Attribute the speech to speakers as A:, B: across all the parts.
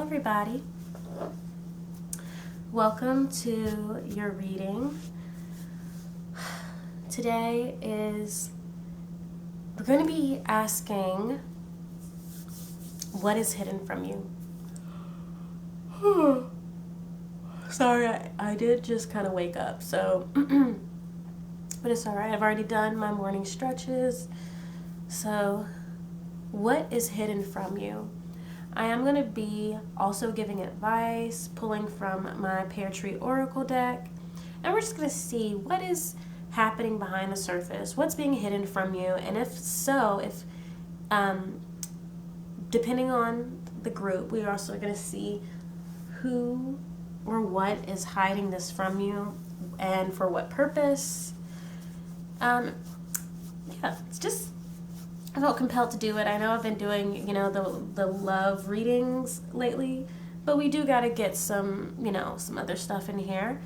A: Everybody, welcome to your reading. Today we're going to be asking what is hidden from you. Sorry, I did just kind of wake up, so but it's alright. I've already done my morning stretches. So what is hidden from you? I am going to be also giving advice, pulling from my Pear Tree Oracle deck, and we're just going to see what is happening behind the surface, what's being hidden from you, and if depending on the group, we're also going to see who or what is hiding this from you and for what purpose. It's just, I felt compelled to do it. I know I've been doing, the love readings lately, but we do got to get some, some other stuff in here.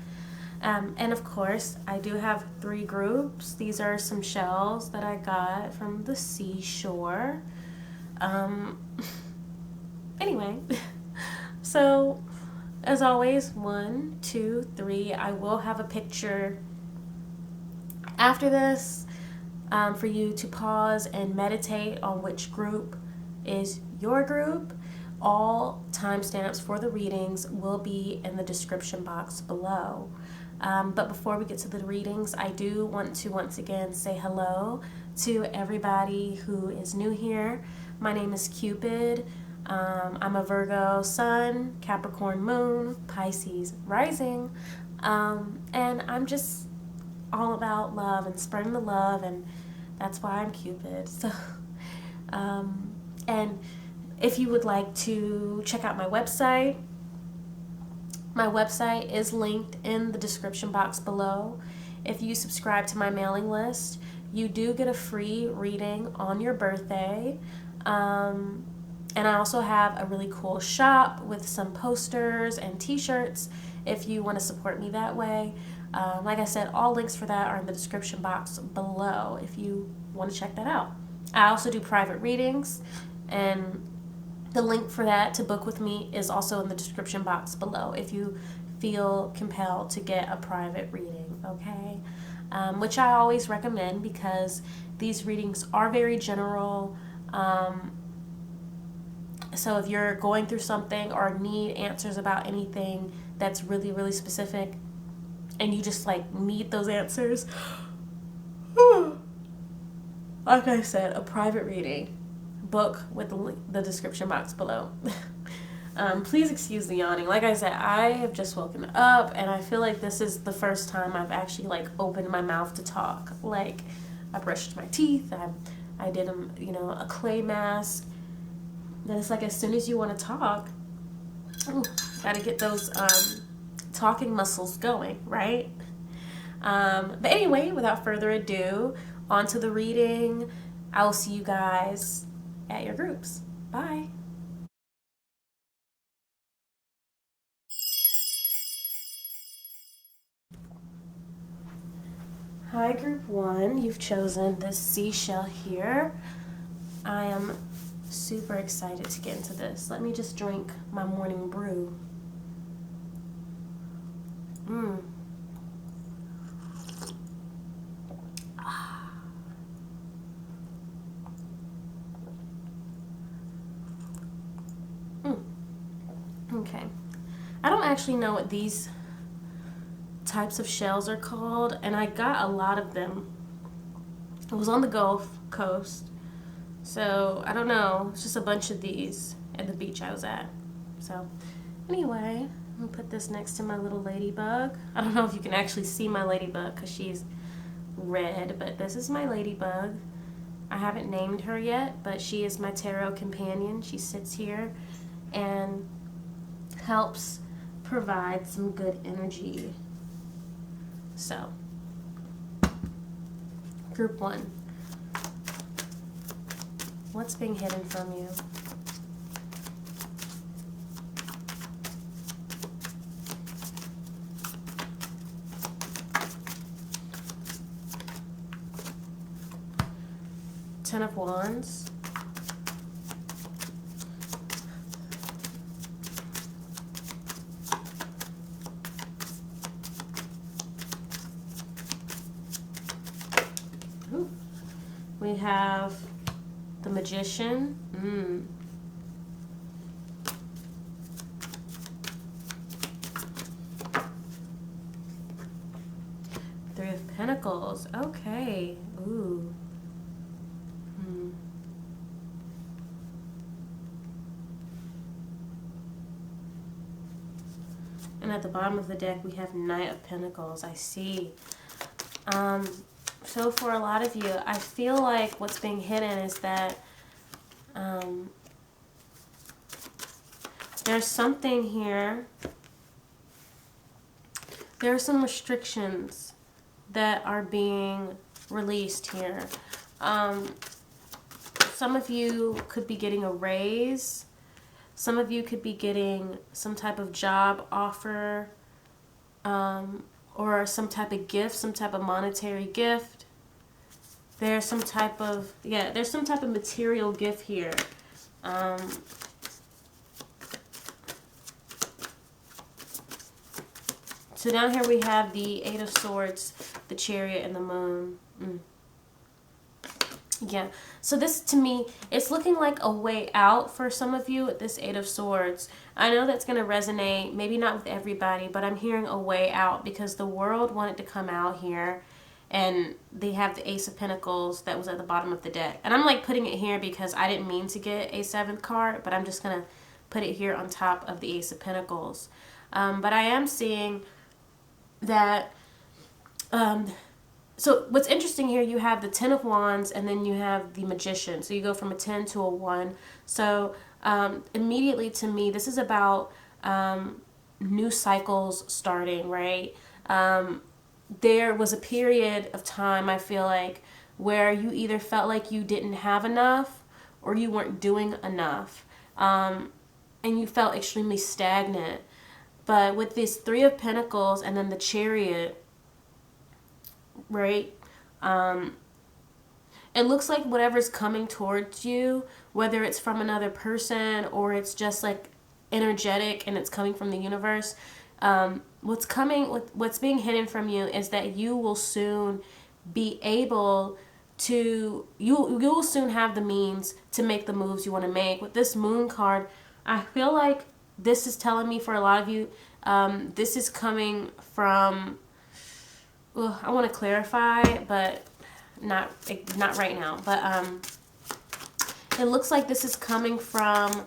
A: And of course, I do have 3 groups. These are some shells that I got from the seashore. Anyway, so as always, 1, 2, 3. I will have a picture after this. For you to pause and meditate on which group is your group. All timestamps for the readings will be in the description box below. But before we get to the readings, I do want to once again say hello to everybody who is new here. My name is Cupid. I'm a Virgo sun, Capricorn moon, Pisces rising, and I'm just all about love and spreading the love, and that's why I'm Cupid. So, and if you would like to check out my website is linked in the description box below. If you subscribe to my mailing list, you do get a free reading on your birthday. And I also have a really cool shop with some posters and t-shirts if you want to support me that way. Like I said, all links for that are in the description box below if you want to check that out. I also do private readings, and the link for that to book with me is also in the description box below if you feel compelled to get a private reading, okay? Which I always recommend because these readings are very general. So if you're going through something or need answers about anything that's really, really specific, and you just need those answers, like I said, a private reading, book with the description box below. Please excuse the yawning. Like I said, I have just woken up, and I feel like this is the first time I've actually opened my mouth to talk. I brushed my teeth, I did a clay mask. Then it's as soon as you want to talk, gotta get those talking muscles going, right? But anyway, without further ado, on to the reading. I will see you guys at your groups. Bye. Hi, group 1. You've chosen this seashell here. I am super excited to get into this. Let me just drink my morning brew. Okay. I don't actually know what these types of shells are called, and I got a lot of them. It was on the Gulf Coast, so I don't know. It's just a bunch of these at the beach I was at. So anyway, I'm gonna put this next to my little ladybug. I don't know if you can actually see my ladybug because she's red, but this is my ladybug. I haven't named her yet, but she is my tarot companion. She sits here and helps provide some good energy. So, group 1. What's being hidden from you? Ten of Wands. We have the Magician. Three of Pentacles. Okay. Ooh. And at the bottom of the deck, we have Knight of Pentacles. I see. So for a lot of you, I feel like what's being hidden is that there's something here. There are some restrictions that are being released here. Some of you could be getting a raise. Some of you could be getting some type of job offer, or some type of gift, some type of monetary gift. There's some type of, there's some type of material gift here. So down here we have the Eight of Swords, the Chariot, and the Moon. Yeah, so this to me, it's looking like a way out for some of you with this Eight of Swords. I know that's going to resonate, maybe not with everybody, but I'm hearing a way out because the world wanted to come out here, and they have the Ace of Pentacles that was at the bottom of the deck. And I'm like putting it here because I didn't mean to get a 7th card, but I'm just going to put it here on top of the Ace of Pentacles. But I am seeing that... So what's interesting here, you have the 10 of Wands and then you have the Magician. So you go from a 10 to a 1. So immediately to me, this is about new cycles starting, right? There was a period of time, I feel like, where you either felt like you didn't have enough or you weren't doing enough. And you felt extremely stagnant. But with this Three of Pentacles and then the Chariot, right, it looks like whatever's coming towards you, whether it's from another person or it's just like energetic and it's coming from the universe, what's being hidden from you is that you will soon be able to, you will soon have the means to make the moves you want to make. With this Moon card, I feel like this is telling me for a lot of you, this is coming from, well, I want to clarify, but not right now. But it looks like this is coming from,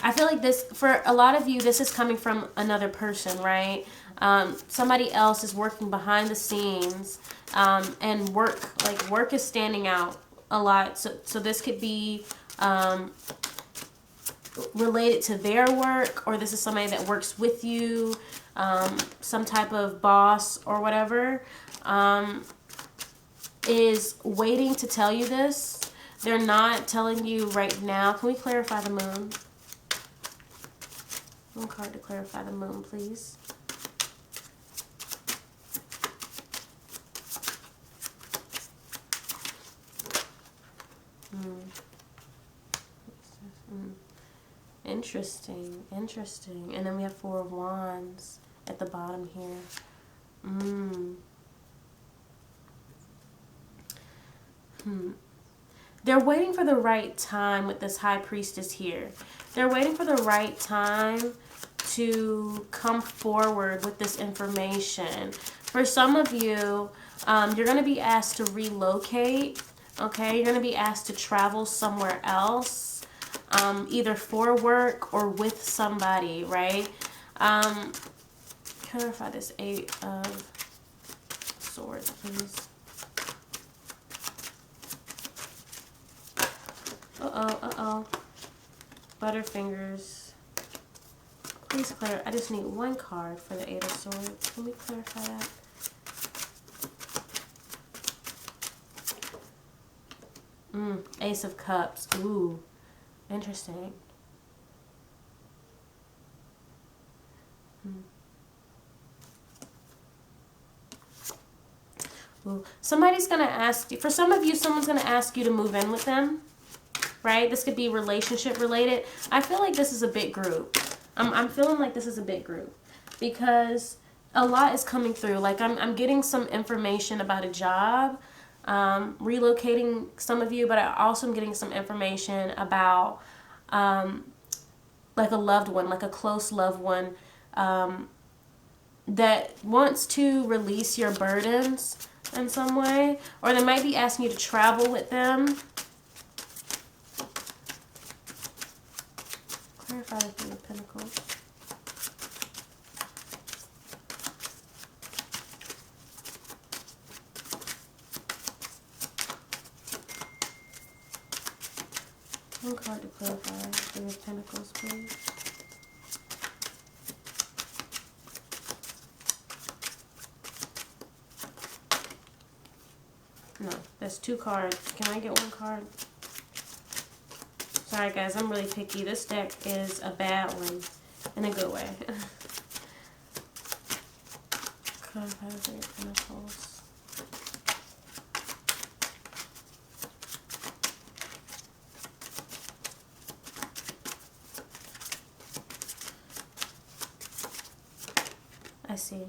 A: I feel like this, for a lot of you, this is coming from another person, right? Somebody else is working behind the scenes, and work is standing out a lot. So this could be related to their work, or this is somebody that works with you, some type of boss or whatever, is waiting to tell you this. They're not telling you right now. Can we clarify the Moon? One card to clarify the Moon, please. Interesting, interesting. And then we have Four of Wands at the bottom here. They're waiting for the right time with this High Priestess here. They're waiting for the right time to come forward with this information. For some of you, you're going to be asked to relocate, okay? You're going to be asked to travel somewhere else, either for work or with somebody, right? Clarify this Eight of Swords, please. Uh-oh. Butterfingers. Please clarify. I just need one card for the Eight of Swords. Can we clarify that? Ace of Cups. Ooh. Interesting. Ooh. Somebody's going to ask you, for some of you, someone's going to ask you to move in with them, right? This could be relationship related. I feel like this is a big group. I'm feeling like this is a big group because a lot is coming through. Like I'm getting some information about a job. relocating some of you, but I also am getting some information about like a loved one, like a close loved one that wants to release your burdens in some way, or they might be asking you to travel with them. Clarify the Three of Pentacles. One card to clarify Three of Pentacles, please. No, that's 2 cards. Can I get 1 card? Sorry guys, I'm really picky. This deck is a bad one in a good way. Clarify the Three of Pentacles. I see.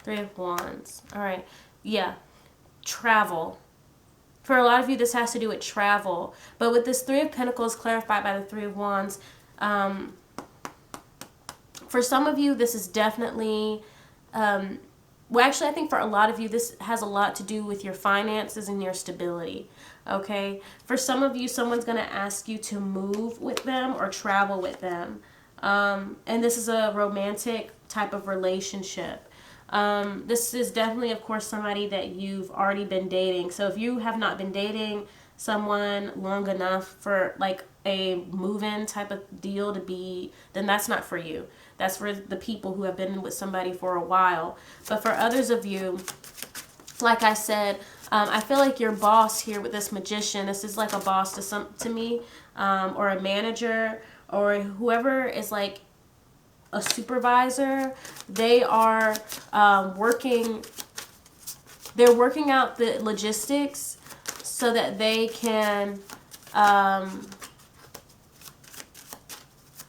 A: 3 of Wands. All right. Yeah. Travel. For a lot of you, this has to do with travel. But with this 3 of Pentacles clarified by the 3 of Wands, for some of you, this is definitely, well, actually, I think for a lot of you, this has a lot to do with your finances and your stability, okay? For some of you, someone's going to ask you to move with them or travel with them. And this is a romantic type of relationship. This is definitely, of course, somebody that you've already been dating. So if you have not been dating someone long enough for like a move-in type of deal to be, then that's not for you. That's for the people who have been with somebody for a while. But for others of you, like I said, I feel like your boss here with this Magician, this is like a boss to me, or a manager, or whoever is like a supervisor. They are working out the logistics so that they can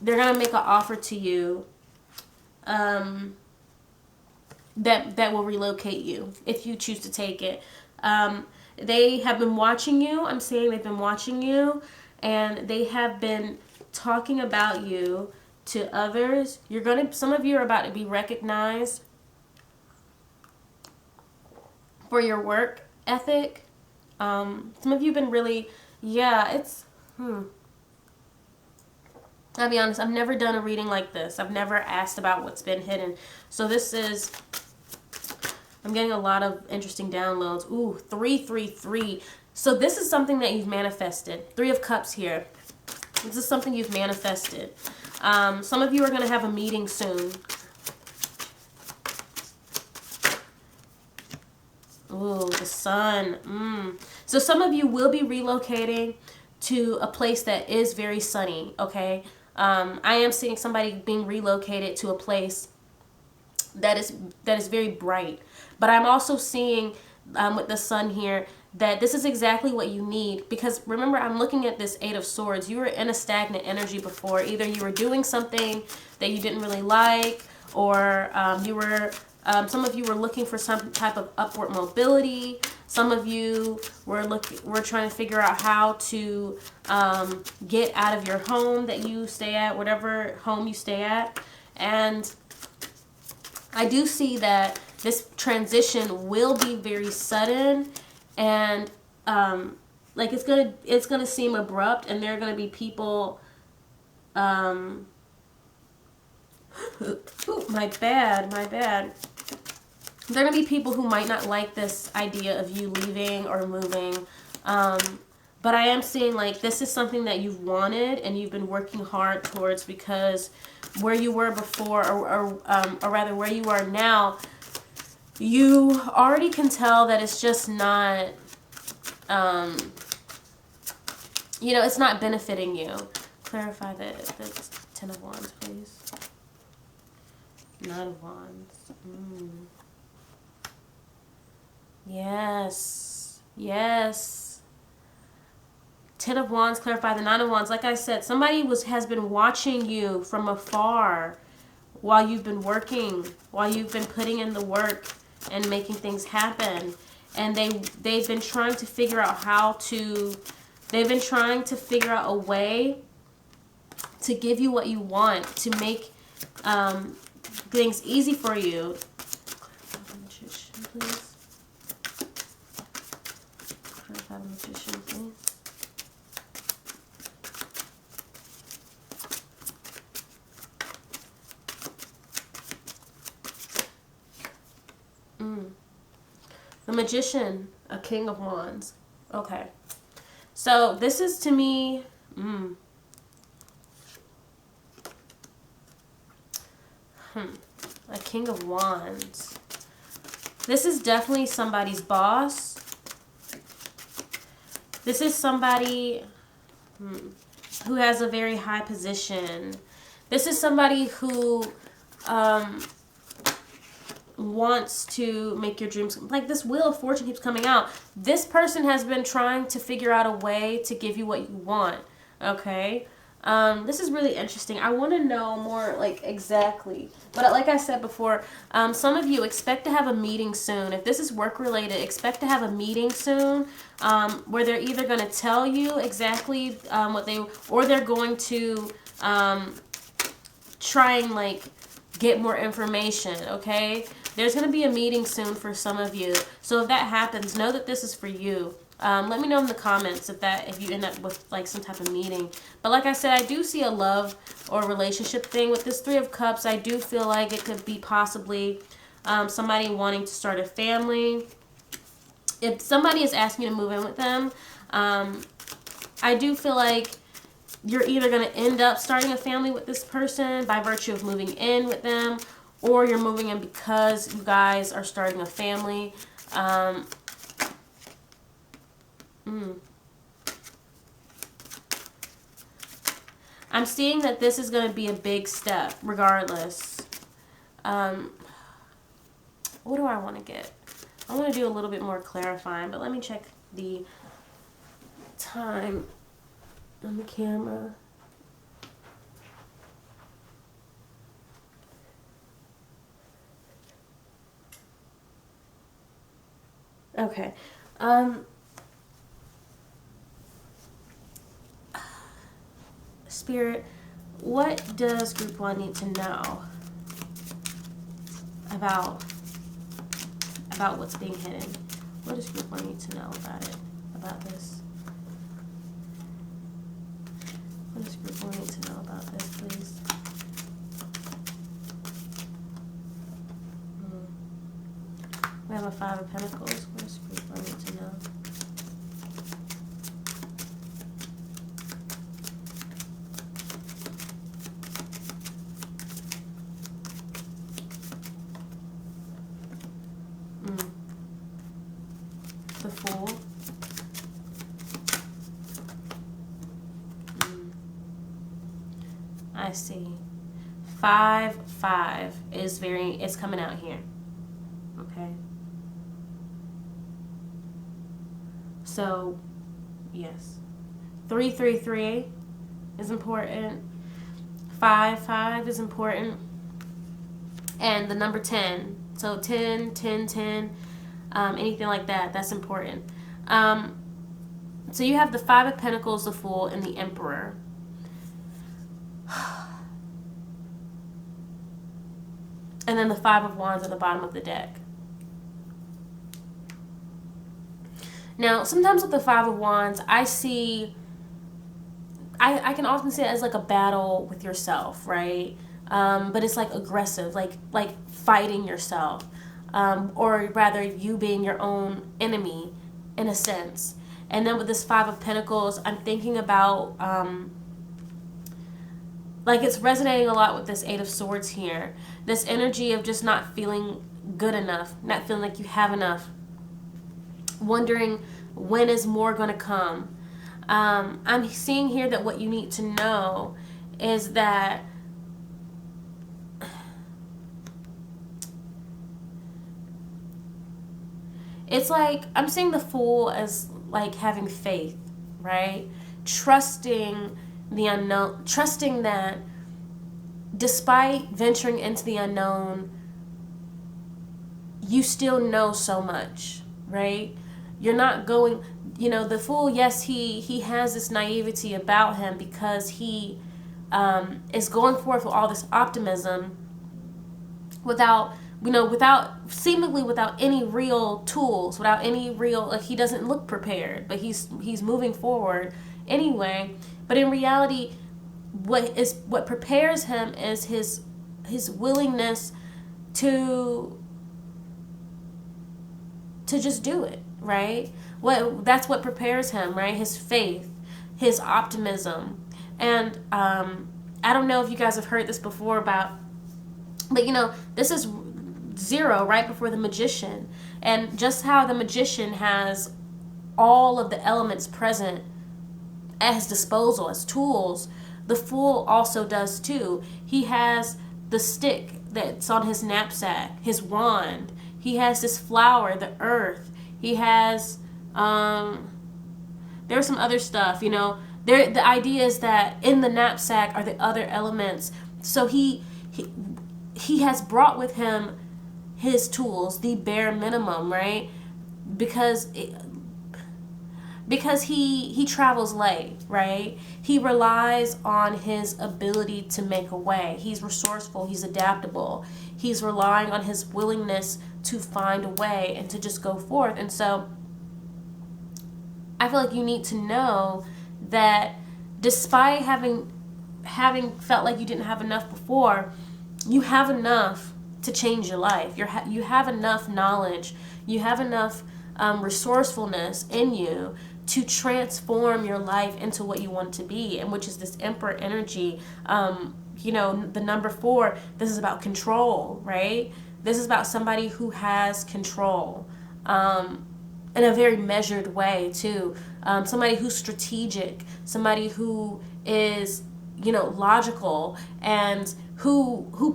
A: they're gonna make an offer to you that will relocate you if you choose to take it. They have been watching you. I'm saying they've been watching you, and they have been talking about you to others. Some of you are about to be recognized for your work ethic. Some of you have been really, I'll be honest, I've never done a reading like this. I've never asked about what's been hidden. So I'm getting a lot of interesting downloads. Ooh, 333. So this is something that you've manifested. 3 of Cups here. This is something you've manifested. Some of you are going to have a meeting soon. Ooh, the Sun. So some of you will be relocating to a place that is very sunny, okay? I am seeing somebody being relocated to a place that is very bright. But I'm also seeing with the Sun here that this is exactly what you need, because remember, I'm looking at this 8 of Swords. You were in a stagnant energy before. Either you were doing something that you didn't really like, or some of you were looking for some type of upward mobility. Some of you were trying to figure out how to get out of your home that you stay at, whatever home you stay at. And I do see that this transition will be very sudden, and like it's gonna seem abrupt, and there are gonna be people. Ooh, my bad. There are gonna be people who might not like this idea of you leaving or moving, but I am seeing like this is something that you've wanted and you've been working hard towards, because where you were before, or rather where you are now, you already can tell that it's just not, it's not benefiting you. Clarify the 10 of Wands, please. 9 of Wands. Yes. 10 of Wands, clarify the 9 of Wands. Like I said, somebody has been watching you from afar while you've been working, while you've been putting in the work and making things happen. and they've been trying to figure out a way to give you what you want, to make things easy for you. Magician, please. Could I have a magician, please? The Magician, a King of Wands. Okay. So this is to me, a King of Wands. This is definitely somebody's boss. This is somebody who has a very high position. This is somebody who wants to make your dreams, like this Wheel of Fortune keeps coming out. This person has been trying to figure out a way to give you what you want. Okay. This is really interesting. I want to know more, like, exactly. But like I said before, some of you expect to have a meeting soon. If this is work related, expect to have a meeting soon, where they're either going to tell you exactly or they're going to try and, like, get more information. Okay. There's going to be a meeting soon for some of you. So if that happens, know that this is for you. Let me know in the comments if you end up with, like, some type of meeting. But like I said, I do see a love or relationship thing with this Three of Cups. I do feel like it could be possibly somebody wanting to start a family. If somebody is asking you to move in with them, I do feel like you're either going to end up starting a family with this person by virtue of moving in with them, or you're moving in because you guys are starting a family. I'm seeing that this is going to be a big step regardless. What do I want to get? I want to do a little bit more clarifying, but let me check the time on the camera. Okay. Spirit, what does Group 1 need to know about what's being hidden? What does Group 1 need to know about this? What does Group 1 need to know about this, please? We have a Five of Pentacles. What does Group 1 need to know? The Fool. I see. 5-5 is coming out here. Okay. So, yes. 3-3-3 is important. 5-5 is important. And the number 10. So 10, 10, 10. Anything like that, that's important. So you have the Five of Pentacles, the Fool, and the Emperor. And then the Five of Wands at the bottom of the deck. Now, sometimes with the Five of Wands, I can often see it as like a battle with yourself, right? But it's like aggressive, like fighting yourself. Or rather you being your own enemy in a sense. And then with this Five of Pentacles, I'm thinking about like it's resonating a lot with this Eight of Swords here. This energy of just not feeling good enough, not feeling like you have enough, wondering when is more going to come. I'm seeing here that what you need to know is that it's like, I'm seeing the Fool as like having faith, right? Trusting the unknown, trusting that despite venturing into the unknown, you still know so much. right? You're not going, you know, the Fool, yes, he has this naivety about him because he is going forth with all this optimism without, you know, without seemingly without any real tools, without any real, like, he doesn't look prepared, but he's moving forward anyway. But in reality, what prepares him is his willingness to just do it, right? That's what prepares him, right? His faith, his optimism. And I don't know if you guys have heard this before but you know, this is Zero right before the Magician. And just how the Magician has all of the elements present at his disposal as tools, the Fool also does too. He has the stick that's on his knapsack, his wand. He has this flower, the earth. He has there's some other stuff, you know. The idea is that in the knapsack are the other elements. So he has brought with him his tools, the bare minimum, right? Because he travels light, right? He relies on his ability to make a way. He's resourceful, he's adaptable. He's relying on his willingness to find a way and to just go forth. And so I feel like you need to know that despite having felt like you didn't have enough before, you have enough to change your life. You have enough knowledge. You have enough resourcefulness in you to transform your life into what you want it to be, and which is this Emperor energy. You know, the number 4, this is about control, right? This is about somebody who has control in a very measured way too. Somebody who's strategic, somebody who is, you know, logical, and who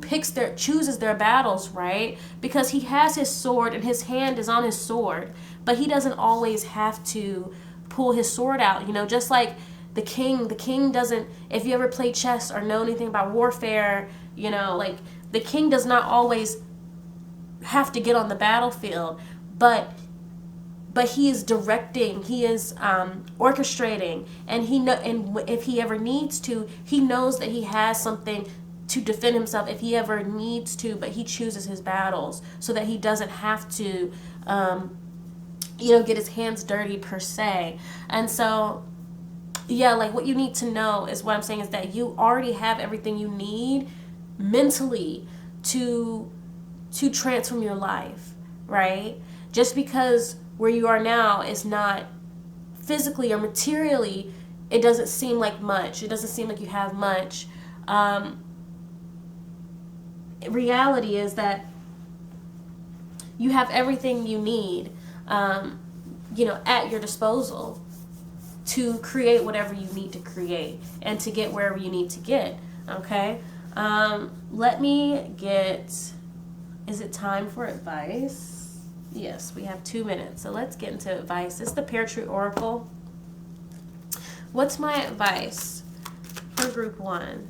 A: chooses their battles, right? Because he has his sword and his hand is on his sword, but he doesn't always have to pull his sword out, you know, just like the king doesn't, if you ever play chess or know anything about warfare, you know, like, the king does not always have to get on the battlefield, but he is directing, he is orchestrating, and if he ever needs to, he knows that he has something to defend himself if he ever needs to, but he chooses his battles so that he doesn't have to you know, get his hands dirty per se. And so, yeah, like, what you need to know is, what I'm saying is that you already have everything you need mentally to transform your life, right? Just because where you are now is not physically or materially, it doesn't seem like much. It doesn't seem like you have much. Reality is that you have everything you need, you know, at your disposal to create whatever you need to create and to get wherever you need to get. Okay. Let me get, is it time for advice? Yes, we have 2 minutes. So let's get into advice. This is the Pear Tree Oracle. What's my advice for group 1?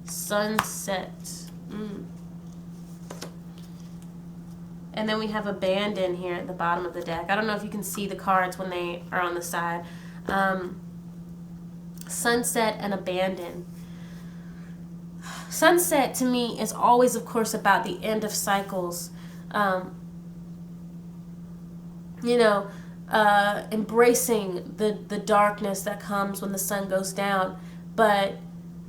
A: Sunset. And then we have Abandon here at the bottom of the deck. I don't know if you can see the cards when they are on the side. Sunset and Abandon. Sunset to me is always, of course, about the end of cycles. You know, embracing the darkness that comes when the sun goes down, but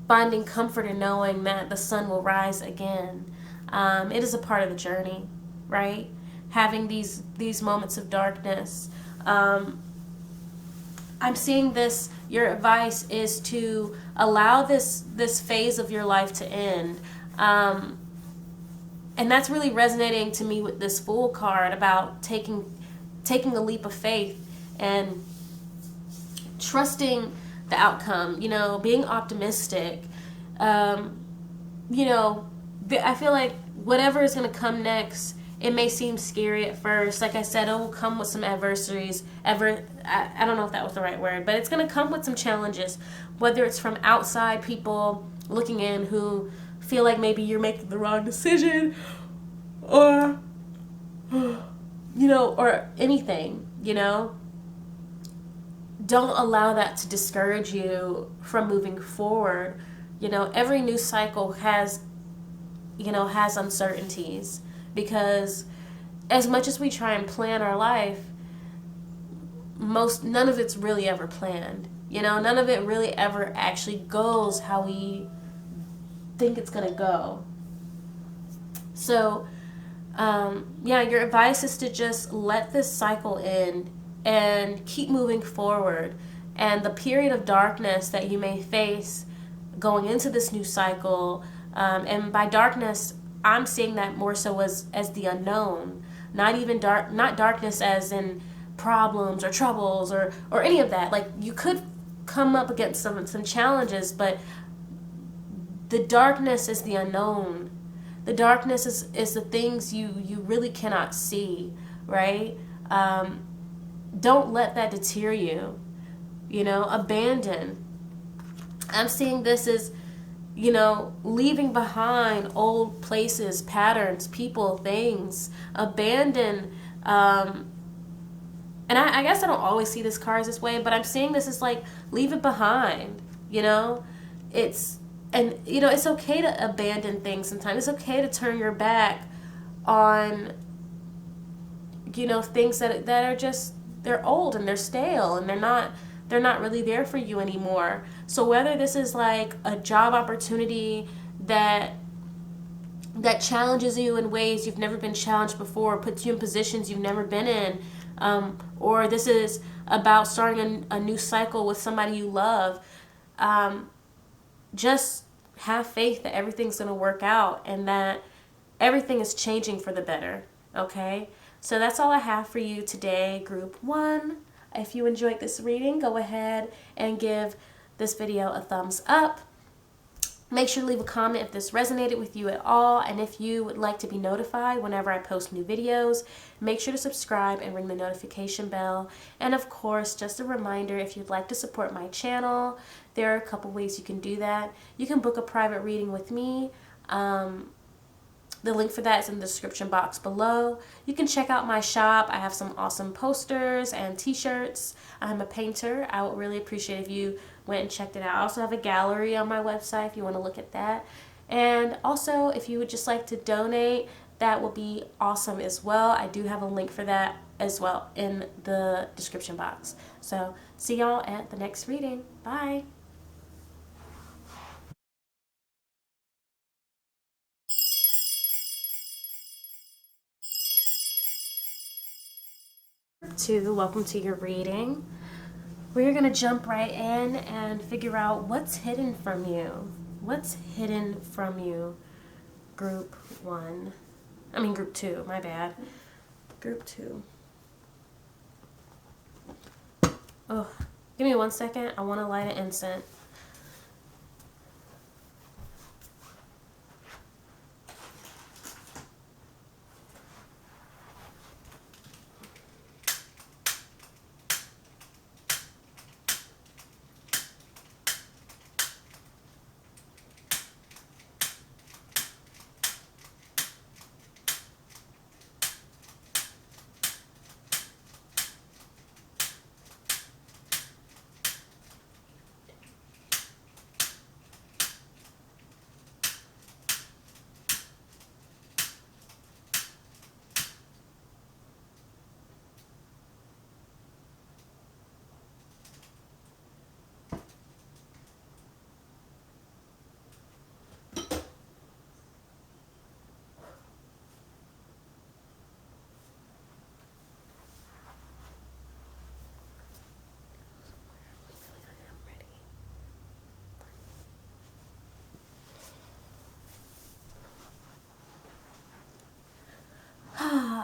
A: finding comfort in knowing that the sun will rise again. It is a part of the journey, right? Having these moments of darkness. I'm seeing this, your advice is to allow this phase of your life to end. And that's really resonating to me with this Fool card about taking a leap of faith and trusting the outcome, you know, being optimistic. You know, I feel like whatever is going to come next It may seem scary at first. Like I said, it will come with some adversaries. I don't know if that was the right word, but it's going to come with some challenges, whether it's from outside people looking in who feel like maybe you're making the wrong decision, or or anything, Don't allow that to discourage you from moving forward. Every new cycle has uncertainties, because as much as we try and plan our life, none of it's really ever planned. None of it really ever actually goes how we think it's going to go. So, your advice is to just let this cycle end and keep moving forward. And the period of darkness that you may face going into this new cycle, and by darkness, I'm seeing that more so as the unknown, not darkness as in problems or troubles or any of that. Like, you could come up against some challenges, but the darkness is the unknown. The darkness is the things you really cannot see, right? Don't let that deter you. Abandon. I'm seeing this as, leaving behind old places, patterns, people, things. Abandon. And I guess I don't always see this cards this way, but I'm seeing this as like, leave it behind. It's okay to abandon things sometimes. It's okay to turn your back on, things that are just, they're old and they're stale and they're not really there for you anymore. So whether this is like a job opportunity that challenges you in ways you've never been challenged before, puts you in positions you've never been in, or this is about starting a new cycle with somebody you love, just have faith that everything's going to work out and that everything is changing for the better, okay? So that's all I have for you today, Group 1. If you enjoyed this reading, go ahead and give this video a thumbs up. Make sure to leave a comment if this resonated with you at all, and if you would like to be notified whenever I post new videos, make sure to subscribe and ring the notification bell. And of course, just a reminder, if you'd like to support my channel, there are a couple ways you can do that. You can book a private reading with me. The link for that is in the description box below. You can check out my shop. I have some awesome posters and t-shirts. I'm a painter. I would really appreciate if you went and checked it out. I also have a gallery on my website if you want to look at that. And also, if you would just like to donate, that would be awesome as well. I do have a link for that as well in the description box. So, see y'all at the next reading. Bye. Welcome to your reading. We're going to jump right in and figure out what's hidden from you. What's hidden from you, Group 2, my bad. Group 2. Oh, give me 1 second. I want to light an incense.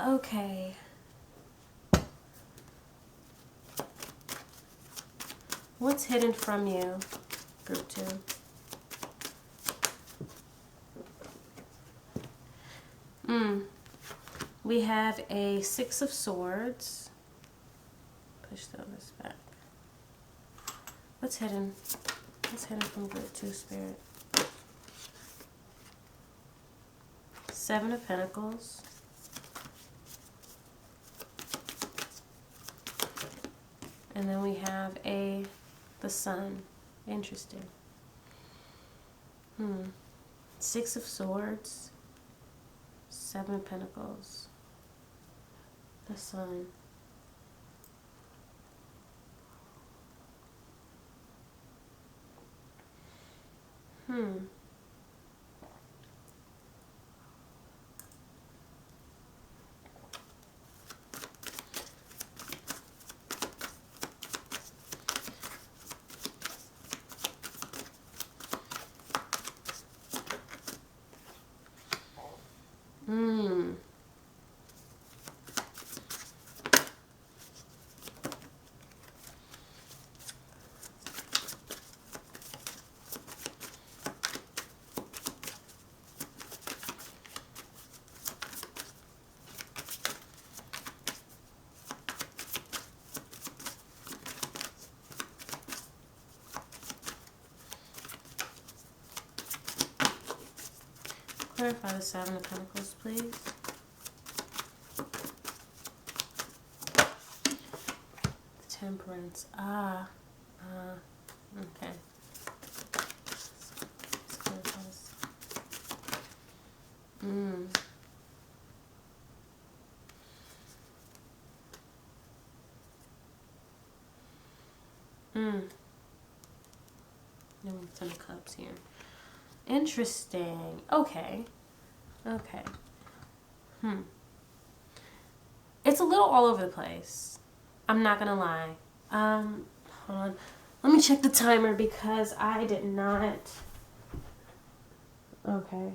A: Okay. What's hidden from you, Group 2? We have a Six of Swords. Push this back. What's hidden? What's hidden from group 2, Spirit? Seven of Pentacles. And then we have the Sun. Interesting. Six of Swords. Seven of Pentacles. The Sun. Clarify the Seven of Pentacles, please. Temperance. Okay. Ten of Cups here. Interesting. Okay. Okay. It's a little all over the place. I'm not gonna lie. Hold on. Let me check the timer because I did not. Okay.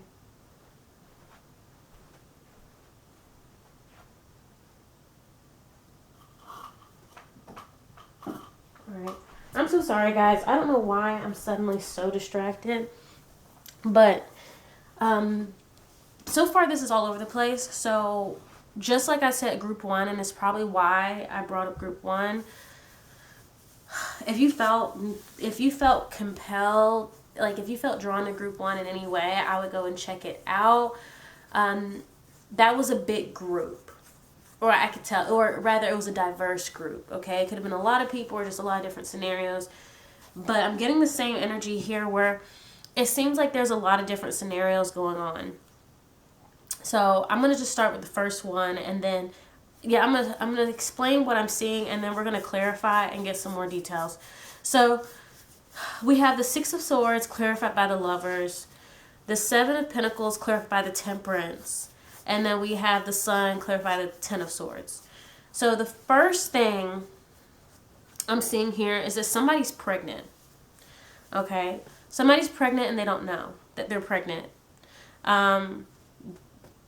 A: Alright. I'm so sorry, guys. I don't know why I'm suddenly so distracted. But, so far this is all over the place. So, just like I said, group 1, and it's probably why I brought up group 1. If you felt compelled, like if you felt drawn to group 1 in any way, I would go and check it out. That was a big group. Or I could tell, or rather it was a diverse group, okay? It could have been a lot of people or just a lot of different scenarios. But I'm getting the same energy here where it seems like there's a lot of different scenarios going on. So I'm going to just start with the first one, and then, yeah, I'm gonna explain what I'm seeing, and then we're going to clarify and get some more details. So we have the Six of Swords clarified by the Lovers, the Seven of Pentacles clarified by the Temperance, and then we have the Sun clarified by the Ten of Swords. So the first thing I'm seeing here is that somebody's pregnant. Okay? Somebody's pregnant and they don't know that they're pregnant.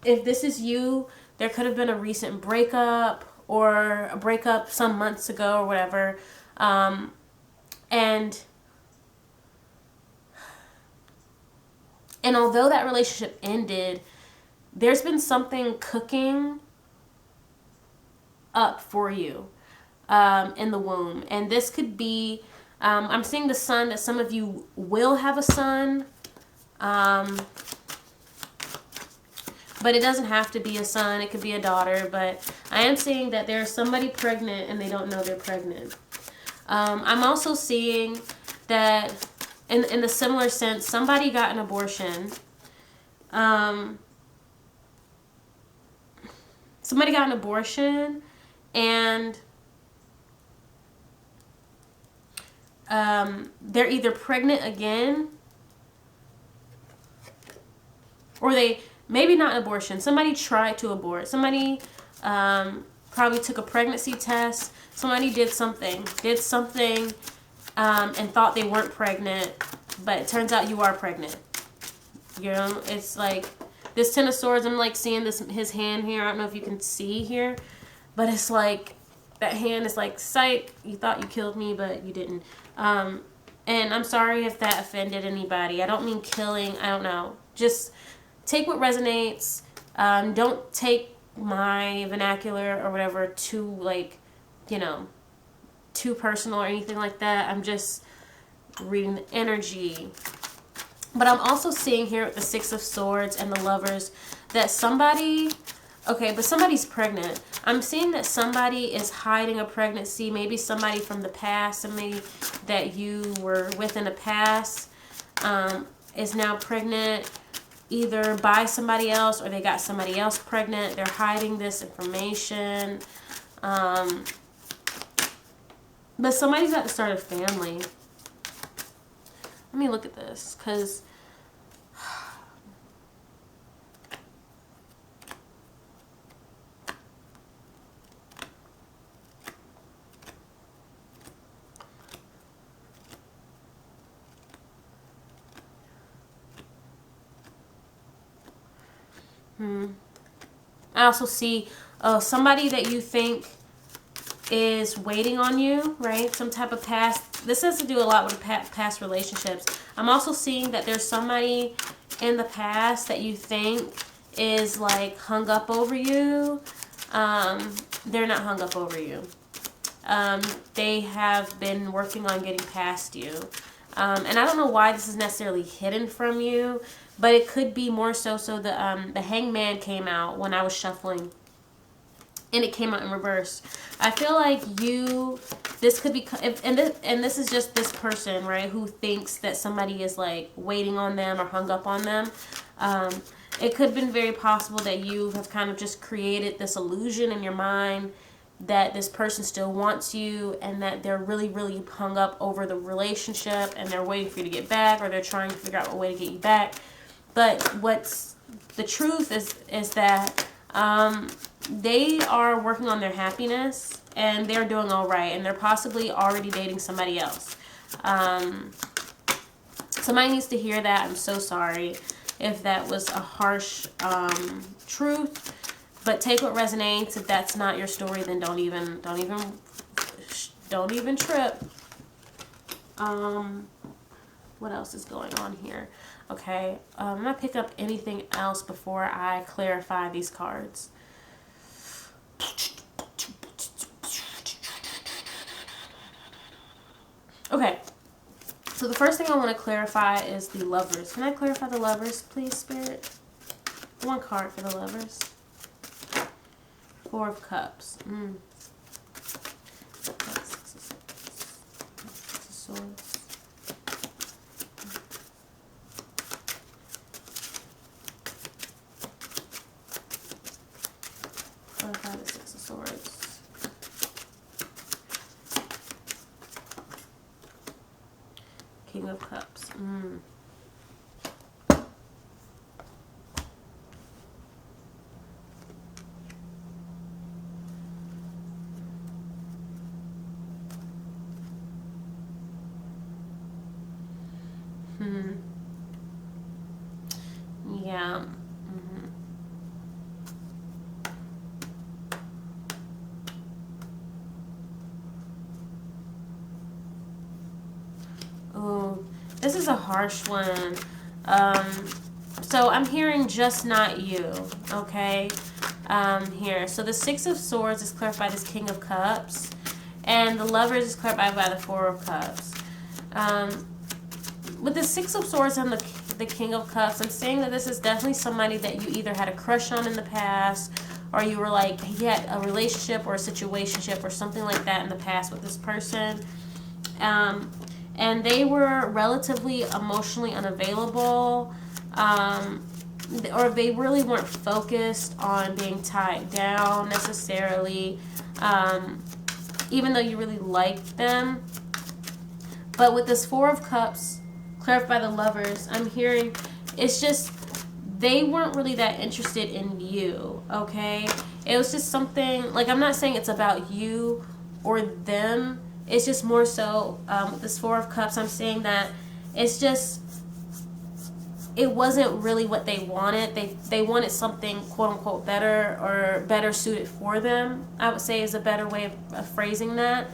A: If this is you, there could have been a recent breakup or a breakup some months ago or whatever. And although that relationship ended, there's been something cooking up for you in the womb. And this could be, I'm seeing the Sun, that some of you will have a son. But it doesn't have to be a son. It could be a daughter. But I am seeing that there's somebody pregnant and they don't know they're pregnant. I'm also seeing that in the similar sense, somebody got an abortion. Somebody got an abortion and they're either pregnant again or they... Maybe not an abortion. Somebody tried to abort. Somebody probably took a pregnancy test. Somebody did something and thought they weren't pregnant, but it turns out you are pregnant. You know, it's like this Ten of Swords. I'm like seeing his hand here. I don't know if you can see here, but it's like that hand is like, psych, you thought you killed me, but you didn't. And I'm sorry if that offended anybody. I don't mean killing. I don't know. Just take what resonates. Don't take my vernacular or whatever too, like, you know, too personal or anything like that. I'm just reading the energy. But I'm also seeing here with the Six of Swords and the Lovers that somebody, okay, but somebody's pregnant. I'm seeing that somebody is hiding a pregnancy. Maybe somebody from the past, somebody that you were with in the past is now pregnant, either by somebody else or they got somebody else pregnant. They're hiding this information. But somebody's about to start a family. Let me look at this, because I also see somebody that you think is waiting on you, right? Some type of past. This has to do a lot with past relationships. I'm also seeing that there's somebody in the past that you think is like hung up over you. They're not hung up over you. They have been working on getting past you. And I don't know why this is necessarily hidden from you, but it could be more so the Hangman came out when I was shuffling. And it came out in reverse. I feel like this could be, and this is just this person, right, who thinks that somebody is like waiting on them or hung up on them. It could have been very possible that you have kind of just created this illusion in your mind that this person still wants you and that they're really, really hung up over the relationship and they're waiting for you to get back, or they're trying to figure out a way to get you back. But what's the truth is that they are working on their happiness and they're doing all right, and they're possibly already dating somebody else. Somebody needs to hear that. I'm so sorry if that was a harsh truth, but take what resonates. If that's not your story, then don't even trip. What else is going on here? Okay, I'm gonna pick up anything else before I clarify these cards. Okay, so the first thing I want to clarify is the Lovers. Can I clarify the Lovers, please, Spirit? One card for the Lovers. Four of Cups. Six of Swords. Clarify the Six of Swords. King of Cups. Yeah. Oh, this is a harsh one. So I'm hearing just not you, okay? Here. So the Six of Swords is clarified as King of Cups, and the Lovers is clarified by the Four of Cups. With the Six of Swords and the King of Cups, I'm saying that this is definitely somebody that you either had a crush on in the past, or you were like, you had a relationship or a situationship or something like that in the past with this person. And they were relatively emotionally unavailable, or they really weren't focused on being tied down necessarily, even though you really liked them. But with this Four of Cups, clarified by the Lovers, I'm hearing it's just they weren't really that interested in you, okay? It was just something, like, I'm not saying it's about you or them. It's just more so, with this Four of Cups, I'm saying that it's just, it wasn't really what they wanted. They wanted something, quote-unquote, better or better suited for them, I would say is a better way of phrasing that.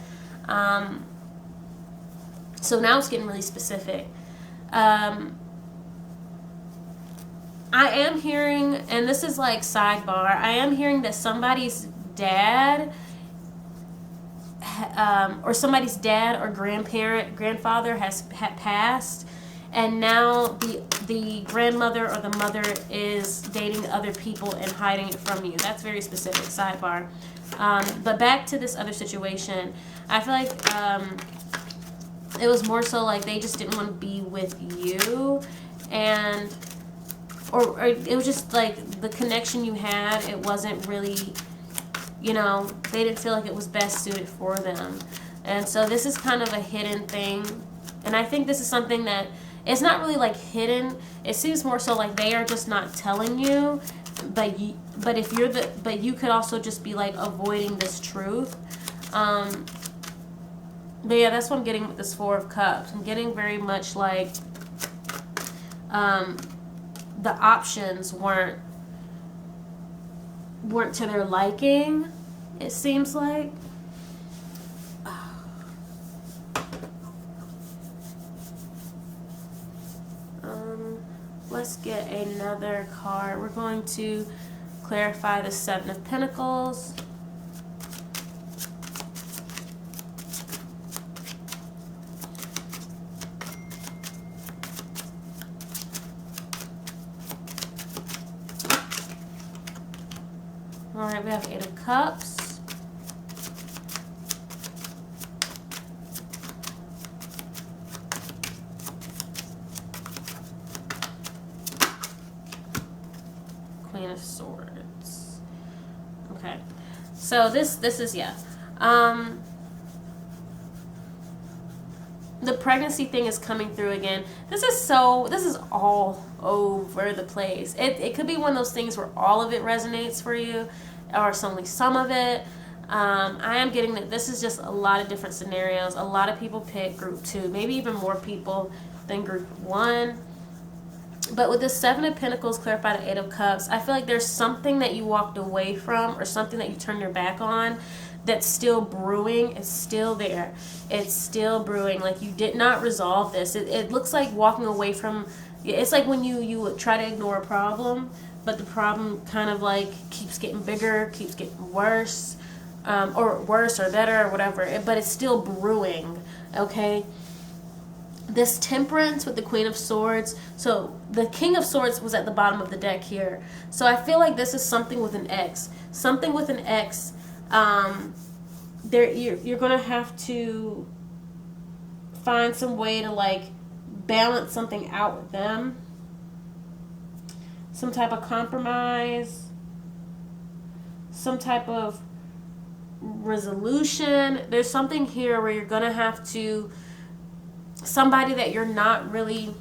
A: So now it's getting really specific. I am hearing, and this is like sidebar, I am hearing that somebody's dad, or somebody's dad or grandfather had passed, and now the grandmother or the mother is dating other people and hiding it from you. That's very specific, sidebar. But back to this other situation, I feel like it was more so like they just didn't want to be with you, and or it was just like the connection you had, it wasn't really, you know, they didn't feel like it was best suited for them. And so this is kind of a hidden thing. And I think this is something that it's not really like hidden. It seems more so like they are just not telling you. But you could also just be like avoiding this truth. But yeah, that's what I'm getting with this Four of Cups. I'm getting very much like the options weren't to their liking, it seems like. Let's get another card. We're going to clarify the Seven of Pentacles. All right, we have Eight of Cups. Queen of Swords. Okay, so this is, yeah. The pregnancy thing is coming through again. This is all over the place. It could be one of those things where all of it resonates for you, or it's only some of it. I am getting that this is just a lot of different scenarios. A lot of people pick group 2, maybe even more people than group 1. But with the Seven of Pentacles clarified the Eight of Cups, I feel like there's something that you walked away from, or something that you turned your back on, that's still brewing. It's still there. It's still brewing. Like you did not resolve this. It looks like walking away from, it's like when you try to ignore a problem, but the problem kind of like keeps getting bigger, keeps getting worse, or worse or better or whatever, but it's still brewing, okay? This Temperance with the Queen of Swords. So the King of Swords was at the bottom of the deck here. So I feel like this is something with an X. Something with an X. You're going to have to find some way to like balance something out with them. Some type of compromise. Some type of resolution. There's something here where you're going to have to, somebody that you're not really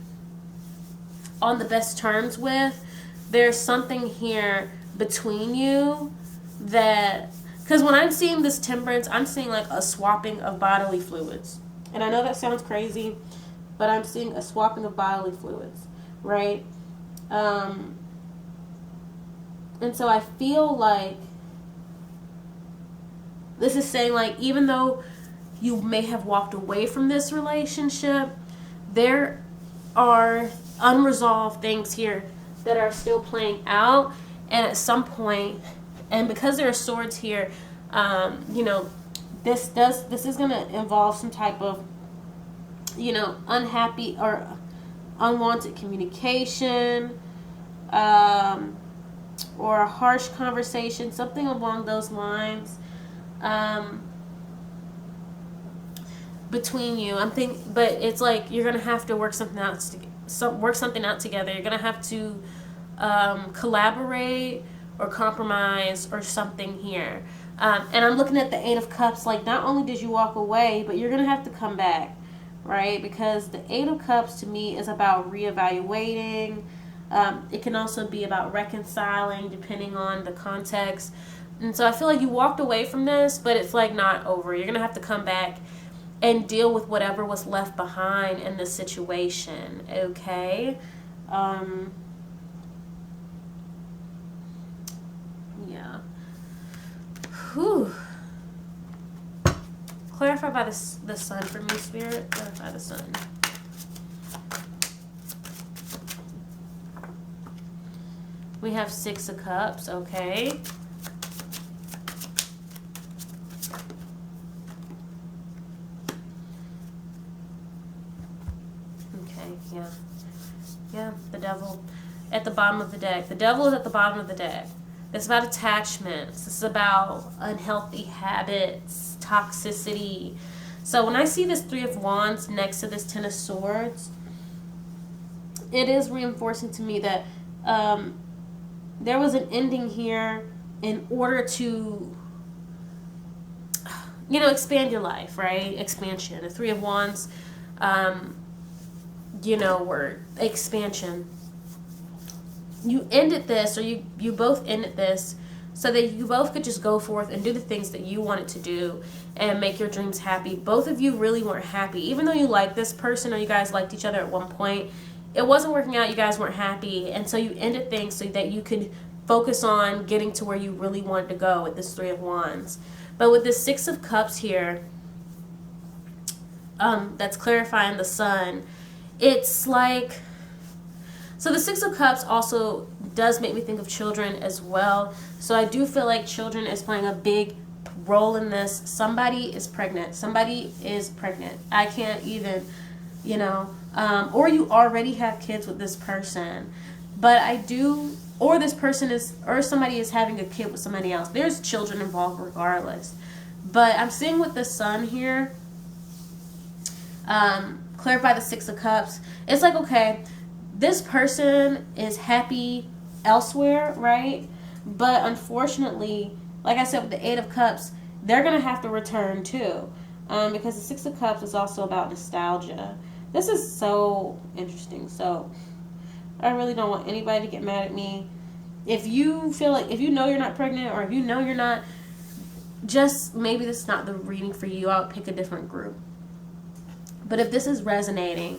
A: on the best terms with, there's something here between you that, because when I'm seeing this Temperance, I'm seeing like a swapping of bodily fluids. And I know that sounds crazy, but I'm seeing a swapping of bodily fluids, right? And so I feel like this is saying like, even though you may have walked away from this relationship, there are unresolved things here that are still playing out. And at some point, and because there are swords here, you know, this is going to involve some type of, you know, unhappy or unwanted communication, or a harsh conversation, something along those lines. Between you, but it's like you're gonna have to work something out together. You're gonna have to collaborate or compromise or something here. And I'm looking at the Eight of Cups. Like, not only did you walk away, but you're gonna have to come back, right? Because the Eight of Cups to me is about reevaluating. It can also be about reconciling, depending on the context. And so I feel like you walked away from this, but it's like not over. You're gonna have to come back and deal with whatever was left behind in this situation, okay? Yeah. Whew. Clarify by the sun for me, Spirit. Clarify the sun. We have Six of Cups, okay. Okay, yeah. Yeah, the Devil at the bottom of the deck. The Devil is at the bottom of the deck. It's about attachments. It's about unhealthy habits, toxicity. So when I see this Three of Wands next to this Ten of Swords, it is reinforcing to me that there was an ending here in order to, expand your life, right? Expansion. The Three of Wands, word expansion. You ended this, or you both ended this, so that you both could just go forth and do the things that you wanted to do and make your dreams happy. Both of you really weren't happy, even though you liked this person or you guys liked each other at one point. It wasn't working out. You guys weren't happy, and so you ended things so that you could focus on getting to where you really wanted to go with this Three of Wands. But with this Six of Cups here, that's clarifying the Sun. It's like, so the Six of Cups also does make me think of children as well. So I do feel like children is playing a big role in this. Somebody is pregnant. Somebody is pregnant. I can't even, or you already have kids with this person. But I do, or this person is, or somebody is having a kid with somebody else. There's children involved regardless. But I'm seeing with the Sun here, clarify the Six of Cups. It's like, okay, this person is happy elsewhere, right? But unfortunately, like I said with the Eight of Cups, they're going to have to return too. Because the Six of Cups is also about nostalgia. This is so interesting. So I really don't want anybody to get mad at me. If you feel like, if you know you're not pregnant, or if you know you're not, just maybe this is not the reading for you. I would pick a different group. But if this is resonating,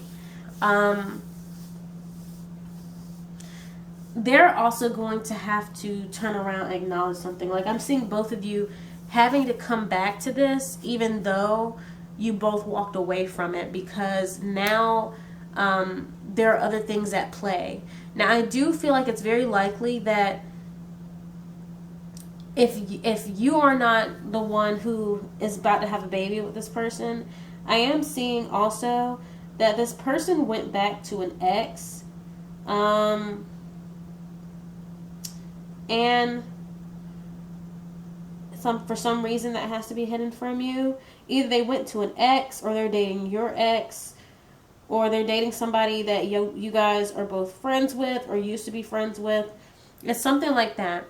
A: they're also going to have to turn around and acknowledge something. Like, I'm seeing both of you having to come back to this, even though you both walked away from it, because now there are other things at play. Now, I do feel like it's very likely that if you are not the one who is about to have a baby with this person, I am seeing also that this person went back to an ex, and for some reason that has to be hidden from you. Either they went to an ex, or they're dating your ex, or they're dating somebody that you guys are both friends with or used to be friends with. It's something like that.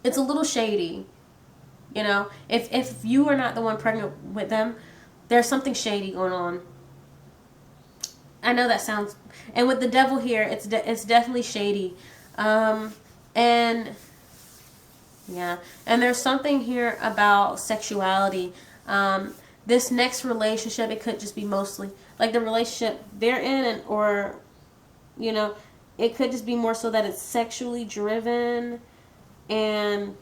A: It's a little shady, If you are not the one pregnant with them, there's something shady going on. I know that sounds, and with the Devil here, it's definitely shady, and yeah, and there's something here about sexuality. This next relationship, it could just be mostly like the relationship they're in, or it could just be more so that it's sexually driven, and